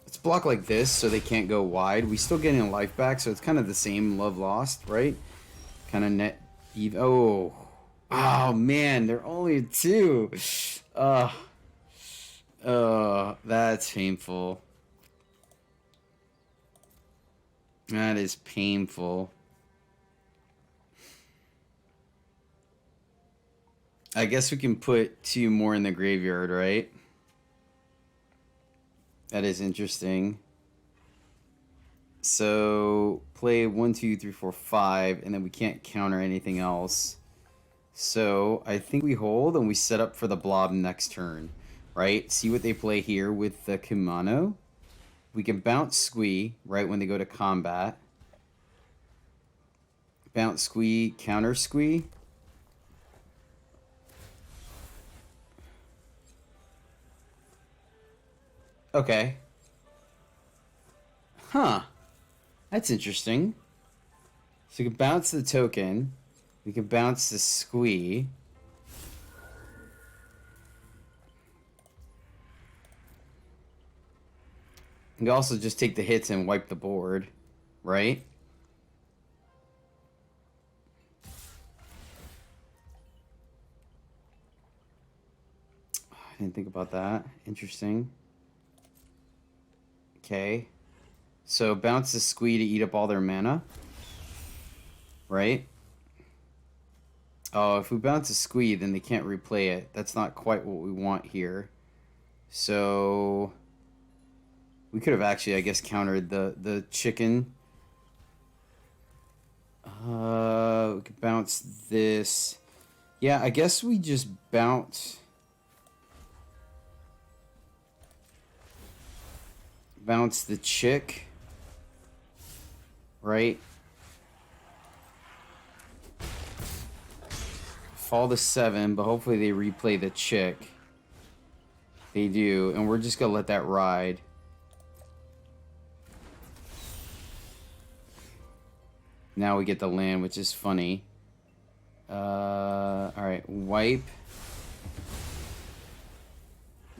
Let's block like this so they can't go wide. We still getting a life back, so it's kind of the same love lost, right? Kind of net even. Oh man, they're only 2. That's painful. That is painful. I guess we can put 2 more in the graveyard, right? That is interesting. So play 1, 2, 3, 4, 5, and then we can't counter anything else. So I think we hold and we set up for the Blob next turn, right? See what they play here with the Kumano. We can bounce Squee right when they go to combat. Bounce Squee, counter Squee. Okay. Huh. That's interesting. So we can bounce the token. We can bounce the Squee. We can also just take the hits and wipe the board, right? I didn't think about that. Interesting. Okay. So bounce the Squee to eat up all their mana. Right? Oh, if we bounce a Squee, then they can't replay it. That's not quite what we want here. So We could have actually, I guess, countered the chicken. We could bounce this. Yeah, I guess we just bounce the chick, right? Fall to 7, but hopefully they replay the chick. They do, and we're just gonna let that ride. Now we get the land, which is funny. Alright, wipe.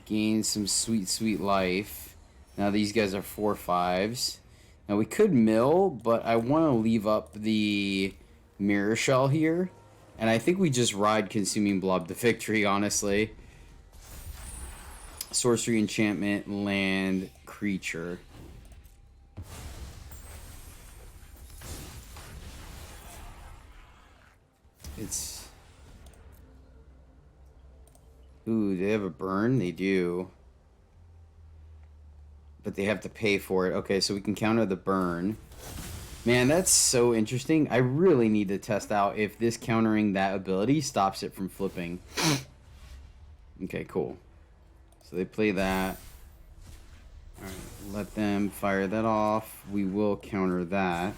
Gain some sweet, sweet life. Now these guys are 4/5s. Now we could mill, but I want to leave up the mirror shell here. And I think we just ride Consuming Blob to victory, honestly. Sorcery, enchantment, land, creature. It's... Ooh, do they have a burn? They do. But they have to pay for it. Okay, so we can counter the burn. Man, that's so interesting. I really need to test out if this countering that ability stops it from flipping. Okay, cool. So they play that. Alright, let them fire that off. We will counter that.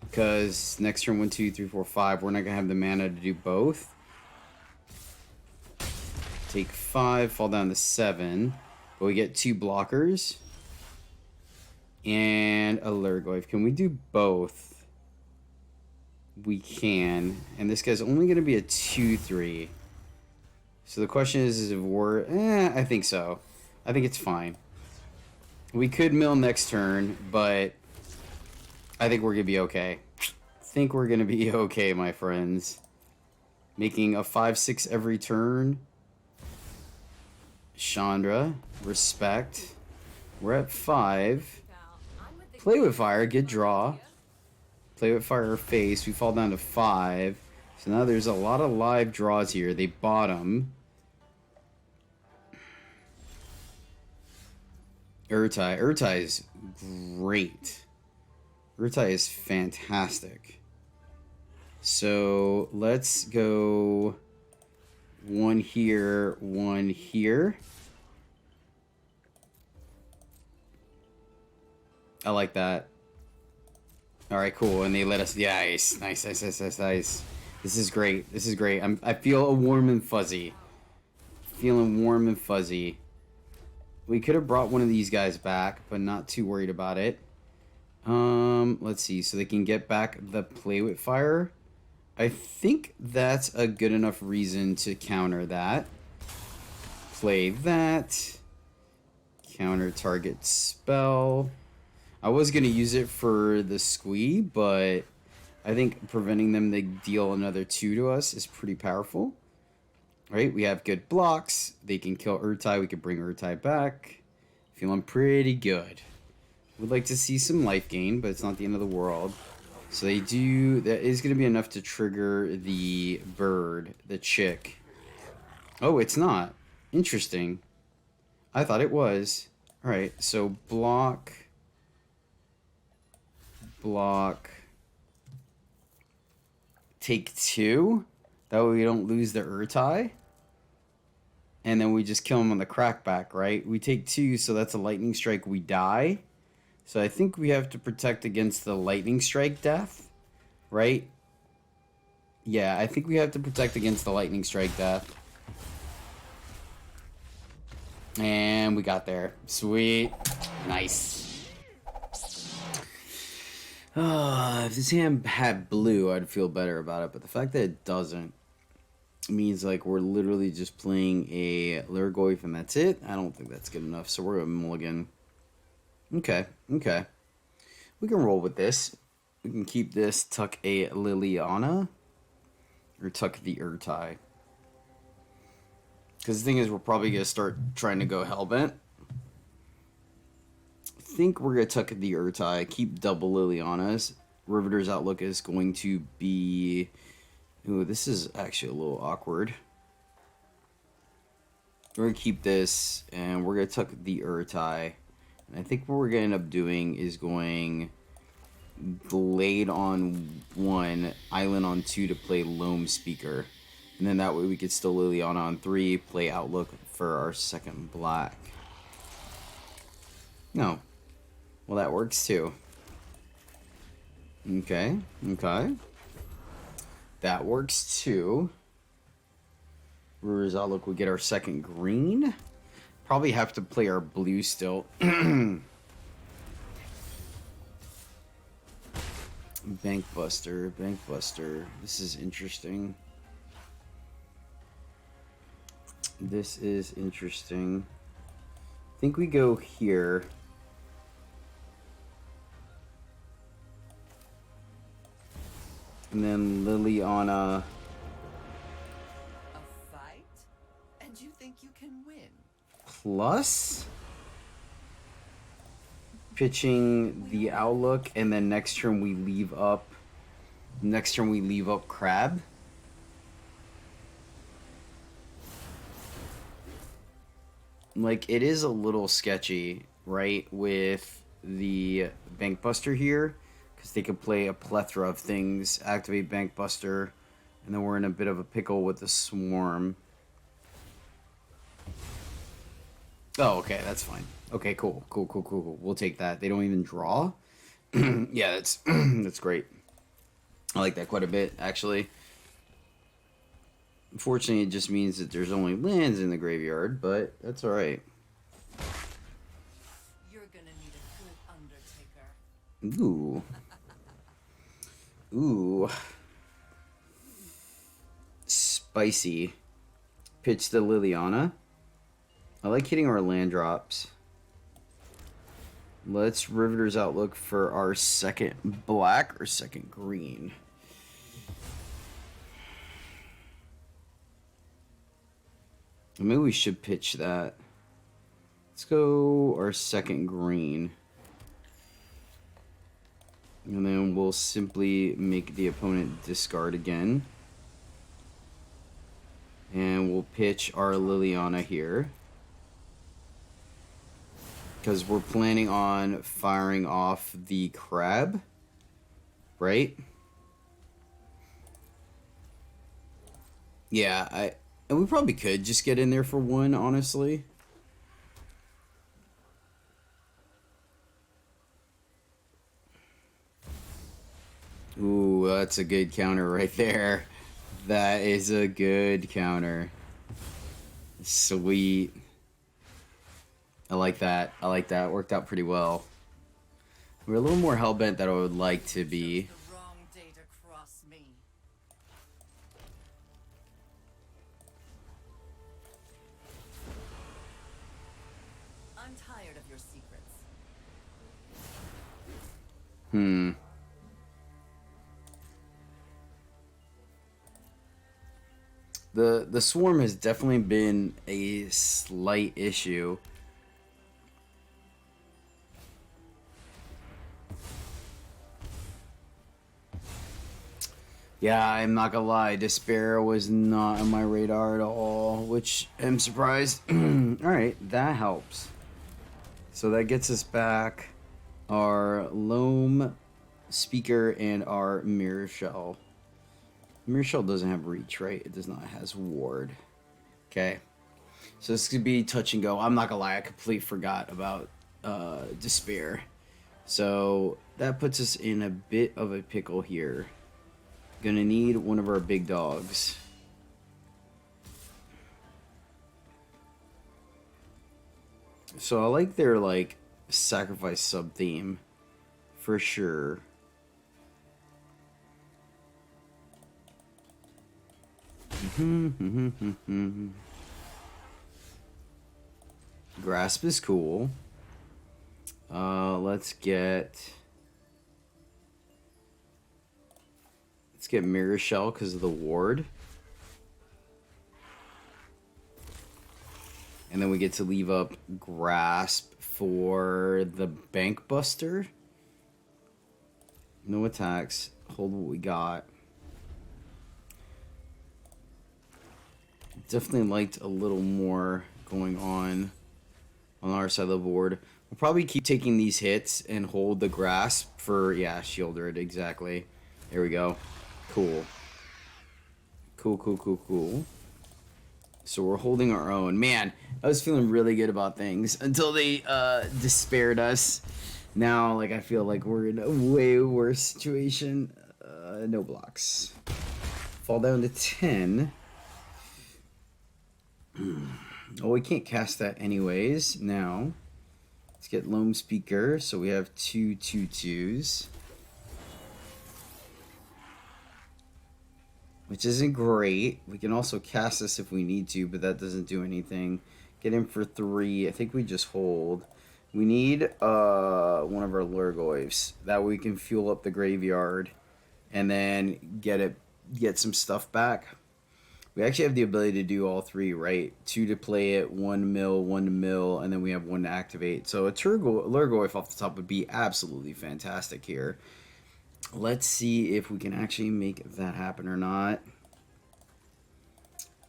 Because next turn 1, 2, 3, 4, 5, we're not going to have the mana to do both. Take 5, fall down to 7. But we get 2 blockers. And a Lhurgoyf. Can we do both? We can. And this guy's only going to be a 2/3. So the question is if we're... I think so. I think it's fine. We could mill next turn, but I think we're going to be okay. I think we're going to be okay, my friends. Making a 5/6 every turn. Chandra. Respect. We're at 5. Play with fire, get draw. Play with fire face. We fall down to 5. So now there's a lot of live draws here. They bottom. Urtai. Urtai is great. Urtai is fantastic. So let's go 1 here, 1 here. I like that. Alright, cool. And they let us... Yeah, nice. Nice, nice, nice, nice, nice. This is great. This is great. I feel warm and fuzzy. Feeling warm and fuzzy. We could have brought one of these guys back, but not too worried about it. Let's see. So they can get back the play with fire. I think that's a good enough reason to counter that. Play that. Counter target spell. I was going to use it for the squee, but I think preventing them to deal another 2 to us is pretty powerful. Right? We have good blocks. They can kill Urtai. We can bring Urtai back. Feeling pretty good. Would like to see some life gain, but it's not the end of the world. So they do... That is going to be enough to trigger the bird, the chick. Oh, it's not. Interesting. I thought it was. Alright, so block... Block. Take 2. That way we don't lose the Urtai. And then we just kill him on the crackback, right? We take 2, so that's a lightning strike. We die. So I think we have to protect against the lightning strike death, right? Yeah, I think we have to protect against the lightning strike death. And we got there. Sweet. Nice. If this hand had blue, I'd feel better about it. But the fact that it doesn't means like we're literally just playing a Lhurgoyf and that's it. I don't think that's good enough. So we're going to mulligan. Okay, okay. We can roll with this. We can keep this, tuck a Liliana. Or tuck the Urtai. Because the thing is, we're probably going to start trying to go Hellbent. I think we're going to tuck the Urtai, keep double Lilianas. Riveter's Outlook is going to be... Ooh, this is actually a little awkward. We're gonna keep this, and we're gonna tuck the Urtai. And I think what we're gonna end up doing is going Glade on 1, Island on 2 to play Loam Speaker. And then that way we could still Liliana on 3, play Outlook for our second black. No. Well, that works too. Okay, okay. That works too. River's Outlook, we get our second green. Probably have to play our blue still. Bank Buster, Bank Buster. This is interesting. This is interesting. I think we go here. And then Liliana. A fight? And you think you can win? Plus pitching the Outlook, and then next turn we leave up Crab. Like, it is a little sketchy, right, with the Bank Buster here, because they could play a plethora of things, activate Bank Buster, and then we're in a bit of a pickle with the Swarm. Oh, okay, that's fine. Okay, cool. We'll take that. They don't even draw? Yeah, that's that's great. I like that quite a bit, actually. Unfortunately, it just means that there's only lands in the graveyard, but that's alright. You're gonna need a good Undertaker. Ooh. Ooh. Spicy. Pitch the Liliana. I like hitting our land drops. Let's Riveter's Outlook for our second black or second green. Maybe we should pitch that. Let's go our second green. And then we'll simply make the opponent discard again. And we'll pitch our Liliana here. Because we're planning on firing off the crab. Right? Yeah, and we probably could just get in there for one, honestly. Ooh, that's a good counter right there. That is a good counter. Sweet. I like that. I like that. Worked out pretty well. We're a little more hellbent than I would like to be. The wrong day to cross me. I'm tired of your secrets. The Swarm has definitely been a slight issue. Yeah, I'm not gonna lie, Despair was not on my radar at all, which I'm surprised. Alright, that helps. So that gets us back our Loam Speaker and our Mirror Shell. Mirror Shell doesn't have reach, right? It does not. It has ward. Okay. So this could be touch and go. I'm not gonna lie, I completely forgot about Despair. So that puts us in a bit of a pickle here. Gonna need one of our big dogs. So I like their like sacrifice sub theme for sure. Grasp is cool. Let's get Mirror Shell because of the ward. And then we get to leave up Grasp for the Bank Buster. No attacks. Hold what we got. Definitely liked a little more going on our side of the board. We'll probably keep taking these hits and hold the grasp for, yeah, Shieldred, exactly. There we go. Cool. Cool. So we're holding our own. Man, I was feeling really good about things until they despaired us. Now, like, I feel like we're in a way worse situation. No blocks. Fall down to 10. Oh, we can't cast that anyways. Now, let's get Loam Speaker. So we have 2/2/2s. Which isn't great. We can also cast this if we need to, but that doesn't do anything. Get him for 3. I think we just hold. We need one of our Lhurgoyfs. That way we can fuel up the graveyard and then get some stuff back. We actually have the ability to do all 3, right? 2 to play it, 1 mill, 1 to mill, and then we have 1 to activate. So a Lhurgoyf off the top would be absolutely fantastic here. Let's see if we can actually make that happen or not.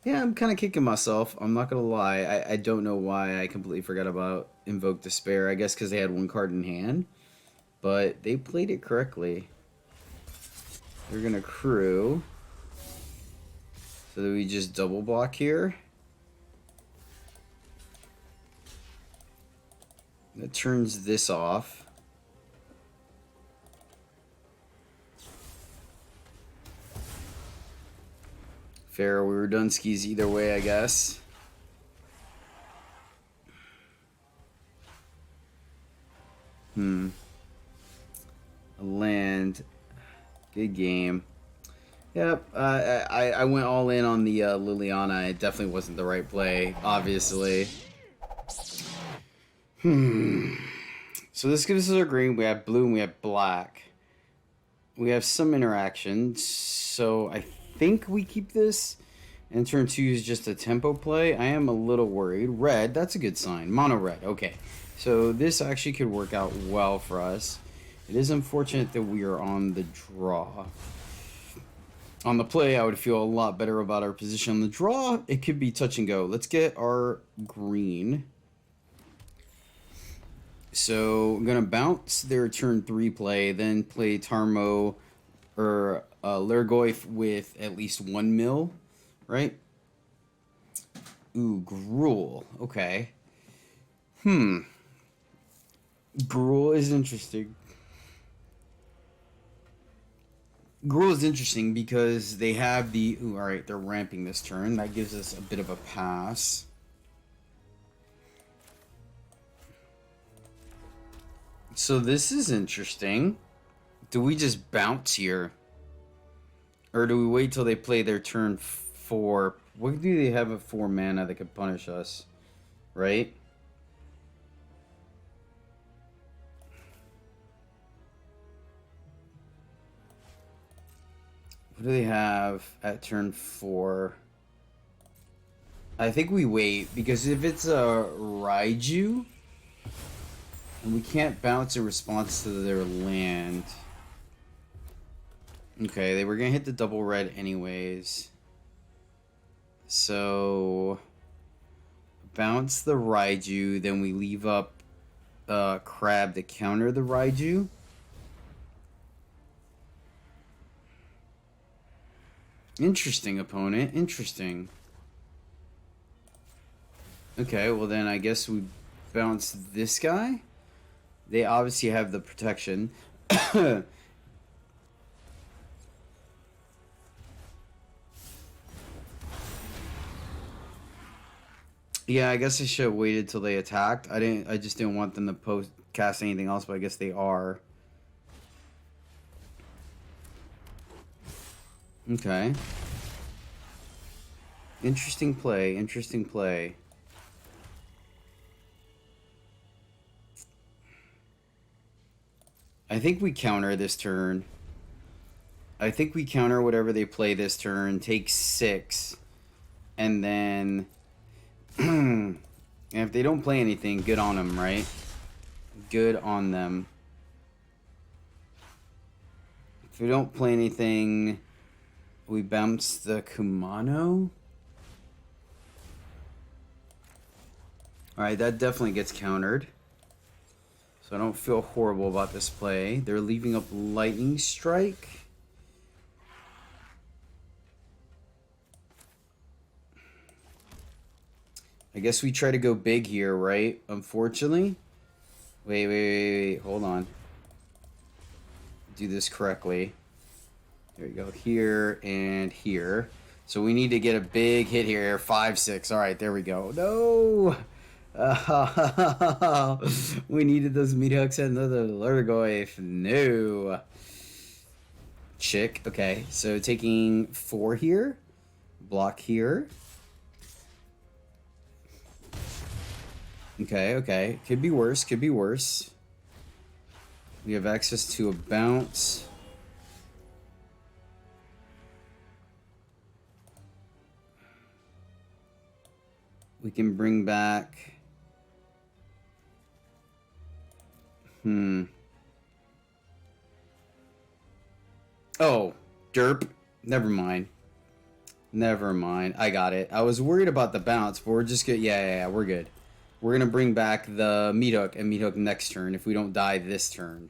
Yeah, I'm kind of kicking myself. I'm not going to lie. I don't know why I completely forgot about Invoke Despair. I guess because they had 1 card in hand. But they played it correctly. They're going to crew. So that we just double block here. That turns this off. Fair, we were done skis either way, I guess. A land. Good game. Yep, I went all in on the Liliana. It definitely wasn't the right play, obviously. So this gives us our green. We have blue and we have black. We have some interaction. So I think we keep this. And turn 2 is just a tempo play. I am a little worried. Red, that's a good sign. Mono red, okay. So this actually could work out well for us. It is unfortunate that we are on the draw. On the play, I would feel a lot better about our position. On the draw, it could be touch and go. Let's get our green. So I'm going to bounce their turn 3 play, then play Tarmo or Lhurgoyf with at least 1 mil, right? Ooh, Gruul. Okay. Gruul is interesting. Gruul is interesting because they have the... Ooh, alright, they're ramping this turn. That gives us a bit of a pass. So this is interesting. Do we just bounce here? Or do we wait till they play their turn 4? What do they have at 4 mana that could punish us? Right? What do they have at turn 4? I think we wait, because if it's a Raiju, and we can't bounce in response to their land. Okay, they were going to hit the double red anyways. So, bounce the Raiju, then we leave up Crab to counter the Raiju. Interesting, opponent. Interesting. Okay, well then I guess we bounce this guy. They obviously have the protection. Yeah, I guess I should have waited till they attacked. I just didn't want them to cast anything else, but I guess they are. Okay. Interesting play, interesting play. I think we counter this turn. I think we counter whatever they play this turn, take 6, and then... and if they don't play anything, good on them, right? Good on them. If we don't play anything, we bounce the Kumano. Alright, that definitely gets countered. So I don't feel horrible about this play. They're leaving up Lightning Strike. I guess we try to go big here, right? Unfortunately. Wait. Hold on. Do this correctly. There you go. Here and here. So we need to get a big hit here. 5-6. All right, there we go. No! We needed those meat hooks and the Lhurgoyf. No. Chick. Okay, so taking 4 here. Block here. Okay. Could be worse. We have access to a bounce. We can bring back... Oh, derp. Never mind. I got it. I was worried about the bounce, but we're just good. Yeah, we're good. We're going to bring back the meat hook and meat hook next turn if we don't die this turn.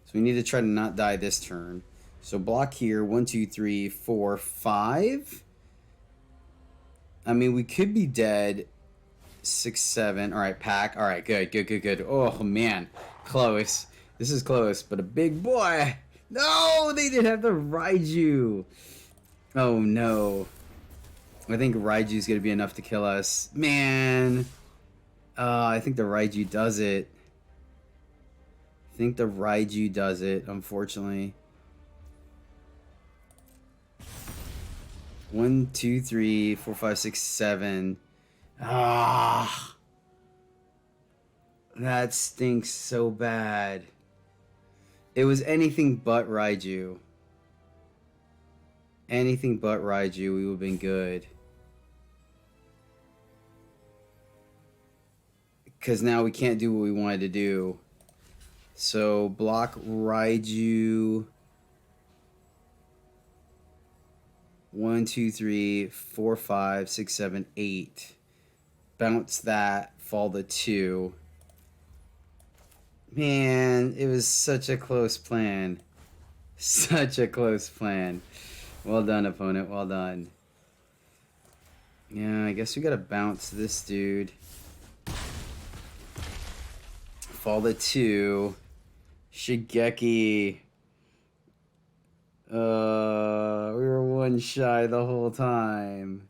So we need to try to not die this turn. So block here. 1, 2, 3, 4, 5. I mean, we could be dead. 6, 7. All right, pack. All right, good. Oh, man. Close. This is close, but a big boy. No, they didn't have the Raiju. Oh, no. I think Raiju's going to be enough to kill us. Man. I think the Raiju does it. Unfortunately. 1, 2, 3, 4, 5, 6, 7. Ah. That stinks so bad. It was anything but Raiju. We would have been good. Because now we can't do what we wanted to do. So block Raiju. 1, 2, 3, 4, 5, 6, 7, 8. Bounce that. Fall to 2. Man, it was such a close plan. Well done, opponent. Well done. Yeah, I guess we gotta bounce this dude. Fall to 2. Shigeki. We were 1 shy the whole time.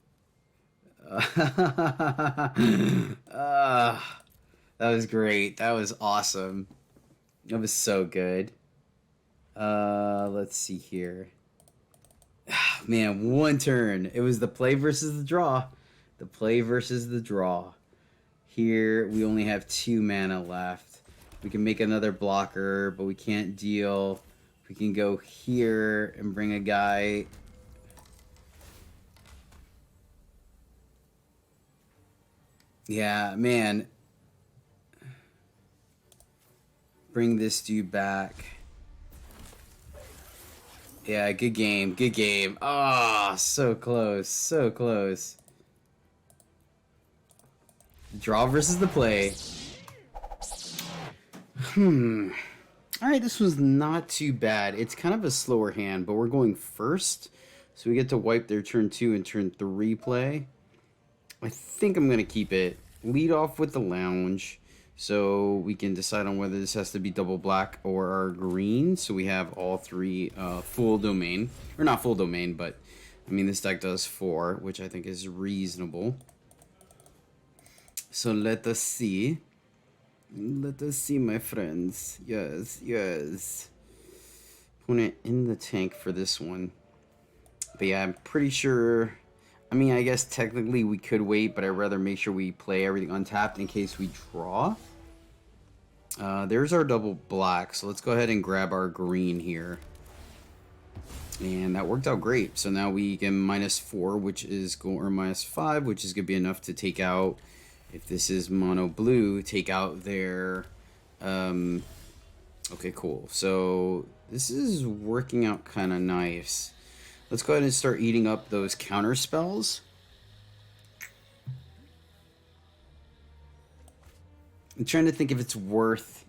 That was great. That was awesome. That was so good. Let's see here. Man, 1 turn. It was the play versus the draw. Here, we only have 2 mana left. We can make another blocker, but we can't deal. We can go here and bring a guy. Yeah, man. Bring this dude back. Yeah, good game. Ah, so close. Draw versus the play. Alright, this was not too bad. It's kind of a slower hand, but we're going first. So we get to wipe their turn 2 and turn 3 play. I think I'm going to keep it. Lead off with the lounge. So we can decide on whether this has to be double black or our green. So we have all 3 full domain. Or not full domain, but I mean this deck does 4, which I think is reasonable. So let us see. My friends. Yes. Opponent in the tank for this one. But yeah, I'm pretty sure... I mean, I guess technically we could wait, but I'd rather make sure we play everything untapped in case we draw. There's our double black, so let's go ahead and grab our green here. And that worked out great. So now we get -4, which is or -5, which is gonna be enough to take out. If this is mono blue, take out their. Okay, cool. So this is working out kind of nice. Let's go ahead and start eating up those counter spells. I'm trying to think if it's worth.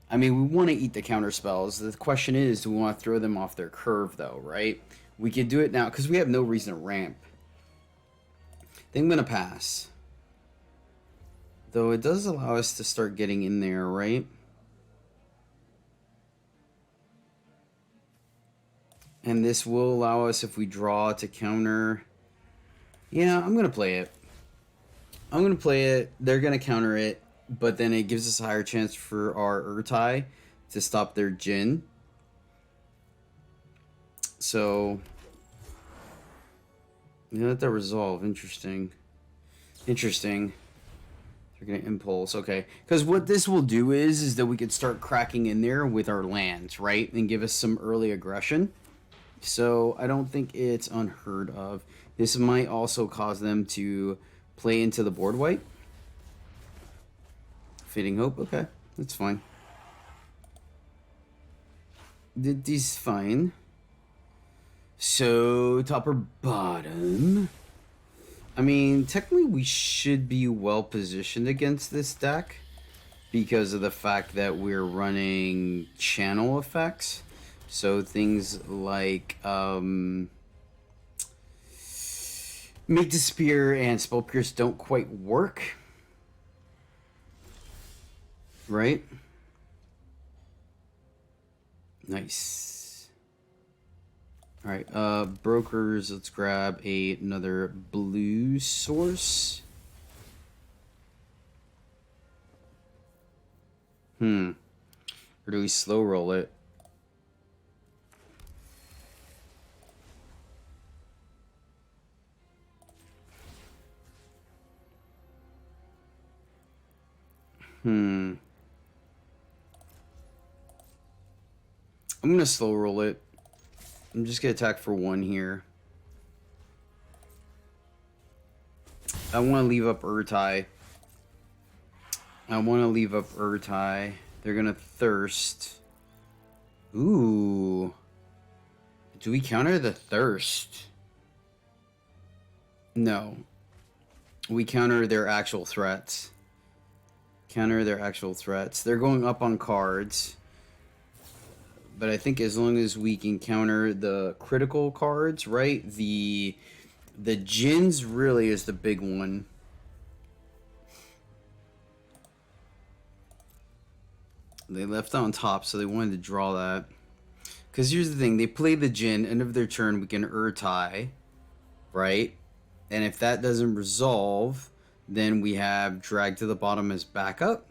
I mean, we want to eat the counter spells. The question is, do we want to throw them off their curve, though, right? We could do it now, because we have no reason to ramp. I think I'm going to pass. Though it does allow us to start getting in there, right? And this will allow us, if we draw, to counter. Yeah, I'm going to play it. I'm going to play it. They're going to counter it. But then it gives us a higher chance for our Urtai to stop their Jin. So, you let that resolve. Interesting. Interesting. They're going to impulse. Okay. Because what this will do is that we could start cracking in there with our lands, right? And give us some early aggression. So, I don't think it's unheard of. This might also cause them to play into the board wipe. Fading Hope, okay, that's fine. This is fine. So, top or bottom? I mean, technically we should be well positioned against this deck because of the fact that we're running channel effects. So things like Make Disappear and Spell Pierce don't quite work. Right? Nice. Alright, brokers, let's grab another blue source. Or do we slow roll it? I'm gonna slow roll it. I'm just gonna attack for 1 here. I want to leave up Urtai. They're gonna thirst. Ooh. Do we counter the thirst? No. We counter their actual threats. They're going up on cards. But I think as long as we can counter the critical cards, right? The Jins really is the big one. They left on top, so they wanted to draw that. Because here's the thing. They play the Jin. End of their turn, we can Urtai. Right? And if that doesn't resolve, then we have Drag to the Bottom as backup.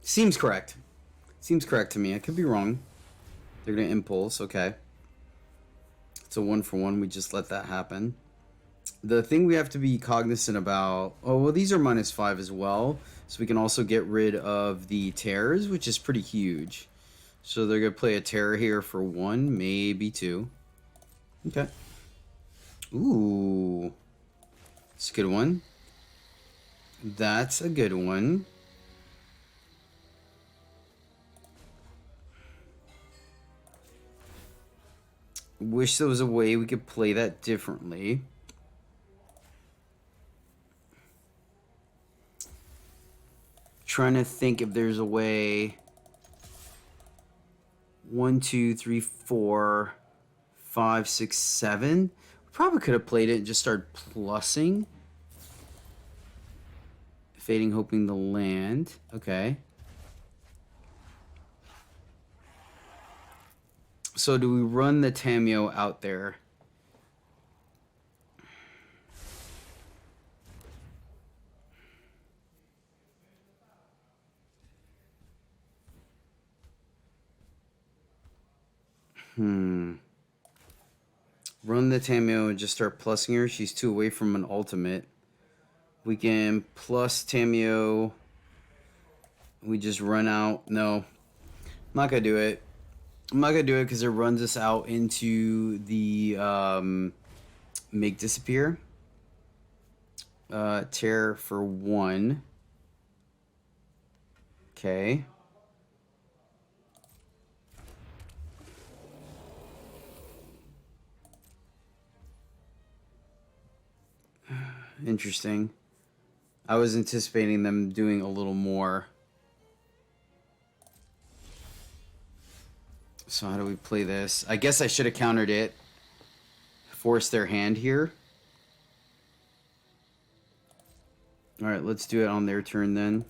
Seems correct. Seems correct to me. I could be wrong. They're going to impulse. Okay. It's a 1-for-1. We just let that happen. The thing we have to be cognizant about... Oh, well, these are -5 as well. So we can also get rid of the tears, which is pretty huge. So they're going to play a terror here for 1, maybe 2. Okay. Ooh. That's a good one. That's a good one. Wish there was a way we could play that differently. Trying to think if there's a way. 1, 2, 3, 4, 5, 6, 7. Probably could have played it and just started plussing. Fading, hoping the land. Okay. So do we run the Tameo out there? Run the Tameo and just start plussing her. She's 2 away from an ultimate. We can plus Tameo. We just run out. No. I'm not going to do it. I'm not going to do it because it runs us out into the Make Disappear. Tear for 1. Okay. Interesting. I was anticipating them doing a little more. So how do we play this? I guess I should have countered it. Force their hand here. Alright, let's do it on their turn then.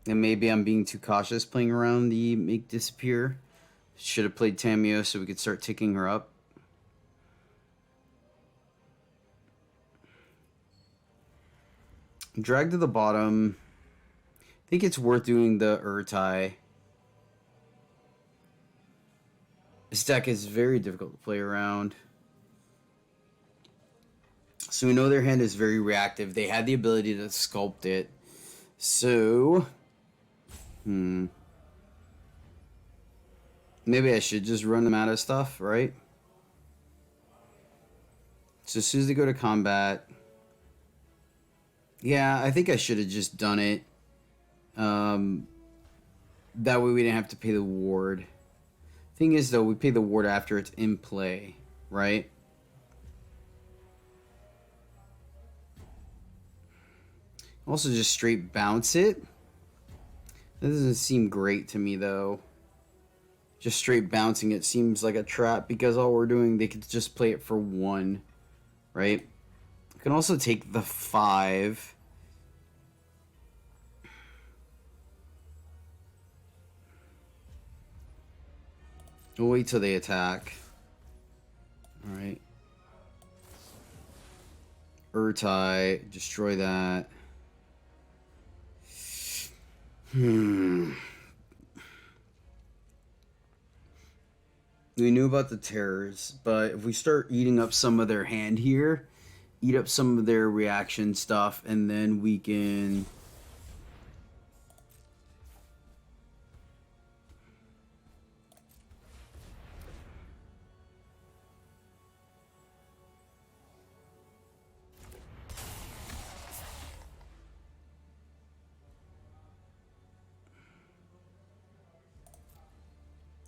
And maybe I'm being too cautious playing around the make disappear. Should have played Tamio so we could start ticking her up. Drag to the bottom. I think it's worth doing the Urtai. This deck is very difficult to play around. So we know their hand is very reactive. They had the ability to sculpt it. So... maybe I should just run them out of stuff, right? So as soon as they go to combat... yeah, I think I should have just done it. That way we didn't have to pay the ward. Thing is, though, we pay the ward after it's in play, right? Also, just straight bounce it. That doesn't seem great to me, though. Just straight bouncing it seems like a trap because all we're doing, they could just play it for 1, right? You can also take the 5. We'll wait till they attack. Alright. Urtai, destroy that. We knew about the terrors, but if we start eating up some of their hand here, eat up some of their reaction stuff, and then we can...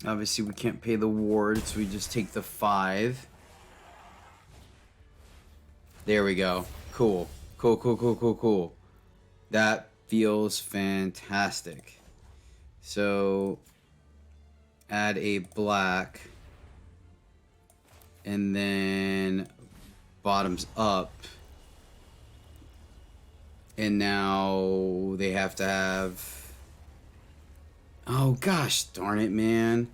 obviously, we can't pay the ward, so we just take the 5. There we go. Cool. Cool, cool, cool, cool, cool. That feels fantastic. So, add a black. And then bottoms up. And now they have to have... oh, gosh darn it, man.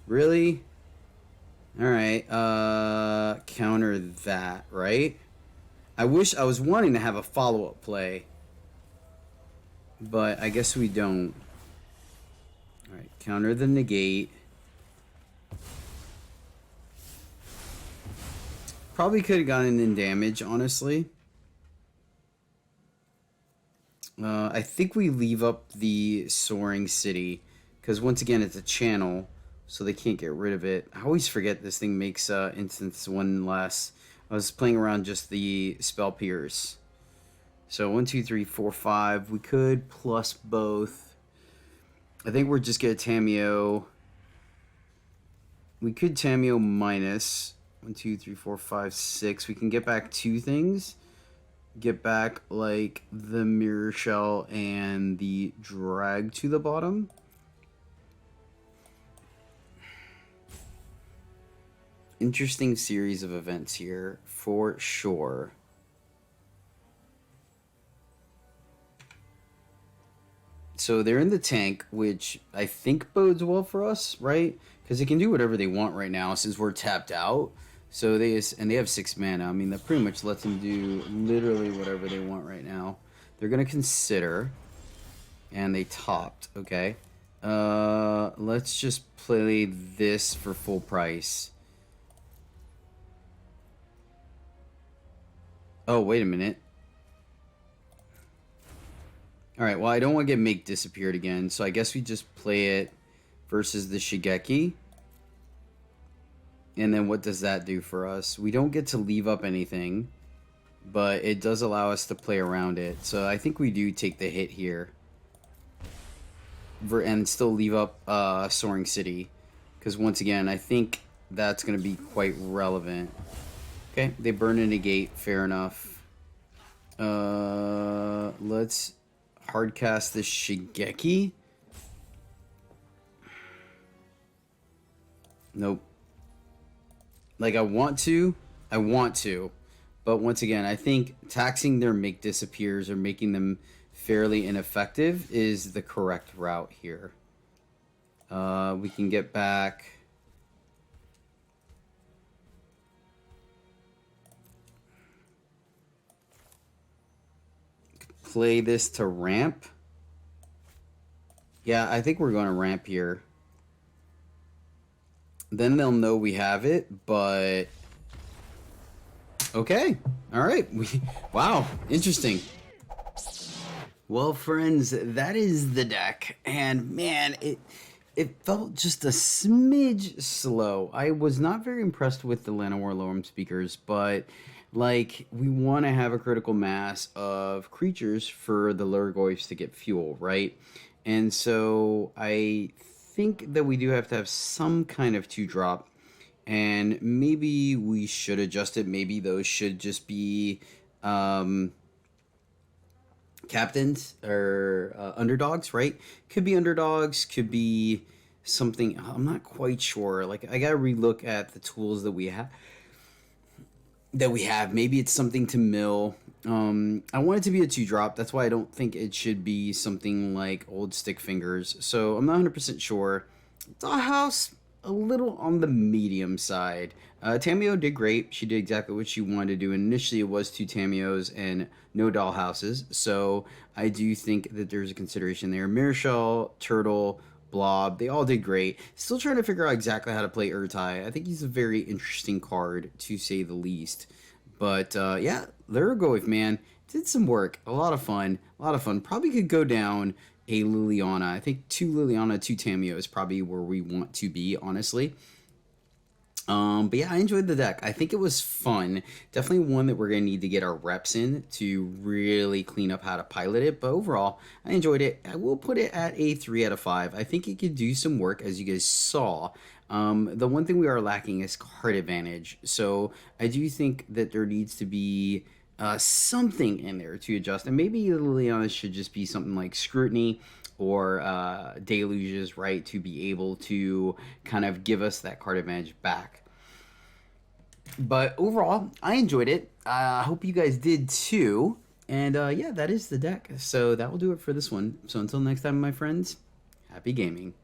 Really? Alright, counter that, right? I wish I was wanting to have a follow-up play. But I guess we don't. Alright, counter the negate. Probably could have gotten in damage, honestly. I think we leave up the Soaring City. Because once again, it's a channel. So they can't get rid of it. I always forget this thing makes instance 1 less. I was playing around just the Spell Pierce. So 1, 2, 3, 4, 5. We could plus both. I think we're just gonna Tamio. We could Tamio minus 1, 2, 3, 4, 5, 6. We can get back 2 things. Get back like the Mirror Shell and the Drag to the bottom. Interesting series of events here, for sure. So they're in the tank, which I think bodes well for us, right? Because they can do whatever they want right now since we're tapped out. So they have 6 mana. I mean, that pretty much lets them do literally whatever they want right now. They're gonna consider, and they topped. Okay, let's just play this for full price. Oh, wait a minute. Alright, well, I don't want to get Make disappeared again, so I guess we just play it versus the Shigeki. And then what does that do for us? We don't get to leave up anything, but it does allow us to play around it. So I think we do take the hit here. And still leave up Soaring City. Because once again, I think that's going to be quite relevant. Okay, they burn a negate, fair enough. Let's hardcast this Shigeki. Nope. Like, I want to, but once again, I think taxing their make disappears or making them fairly ineffective is the correct route here. We can get back. Play this to ramp. Yeah, I think we're going to ramp here. Then they'll know we have it, but okay. All right. Wow, interesting. Well, friends, that is the deck, and man, it felt just a smidge slow. I was not very impressed with the Llanowar Lorem speakers, but like, we want to have a critical mass of creatures for the Lhurgoyfs to get fuel, right? And so I think that we do have to have some kind of 2-drop, and maybe we should adjust it. Maybe those should just be captains or underdogs, right? Could be underdogs, could be something. I'm not quite sure. Like, I gotta relook at the tools that we have. Maybe it's something to mill. I want it to be a 2-drop. That's why I don't think it should be something like old stick fingers. So I'm not 100% sure. Dollhouse, a little on the medium side. Tamio did great. She did exactly what she wanted to do. Initially, it was 2 Tamios and no dollhouses. So I do think that there's a consideration there. Mirashell, Turtle, Blob, they all did great. Still trying to figure out exactly how to play Urtai. I think he's a very interesting card, to say the least. But yeah, Lhurgoyf, man, did some work. A lot of fun. Probably could go down a Liliana. I think 2 Liliana, 2 Tamio is probably where we want to be, honestly. But yeah, I enjoyed the deck. I think it was fun. Definitely one that we're going to need to get our reps in to really clean up how to pilot it. But overall, I enjoyed it. I will put it at a 3 out of 5. I think it could do some work, as you guys saw. The one thing we are lacking is card advantage. So I do think that there needs to be something in there to adjust. And maybe Liliana should just be something like Scrutiny or Deluges, right, to be able to kind of give us that card advantage back. But overall, I enjoyed it. I hope you guys did too. And yeah, that is the deck. So that will do it for this one. So until next time, my friends, happy gaming.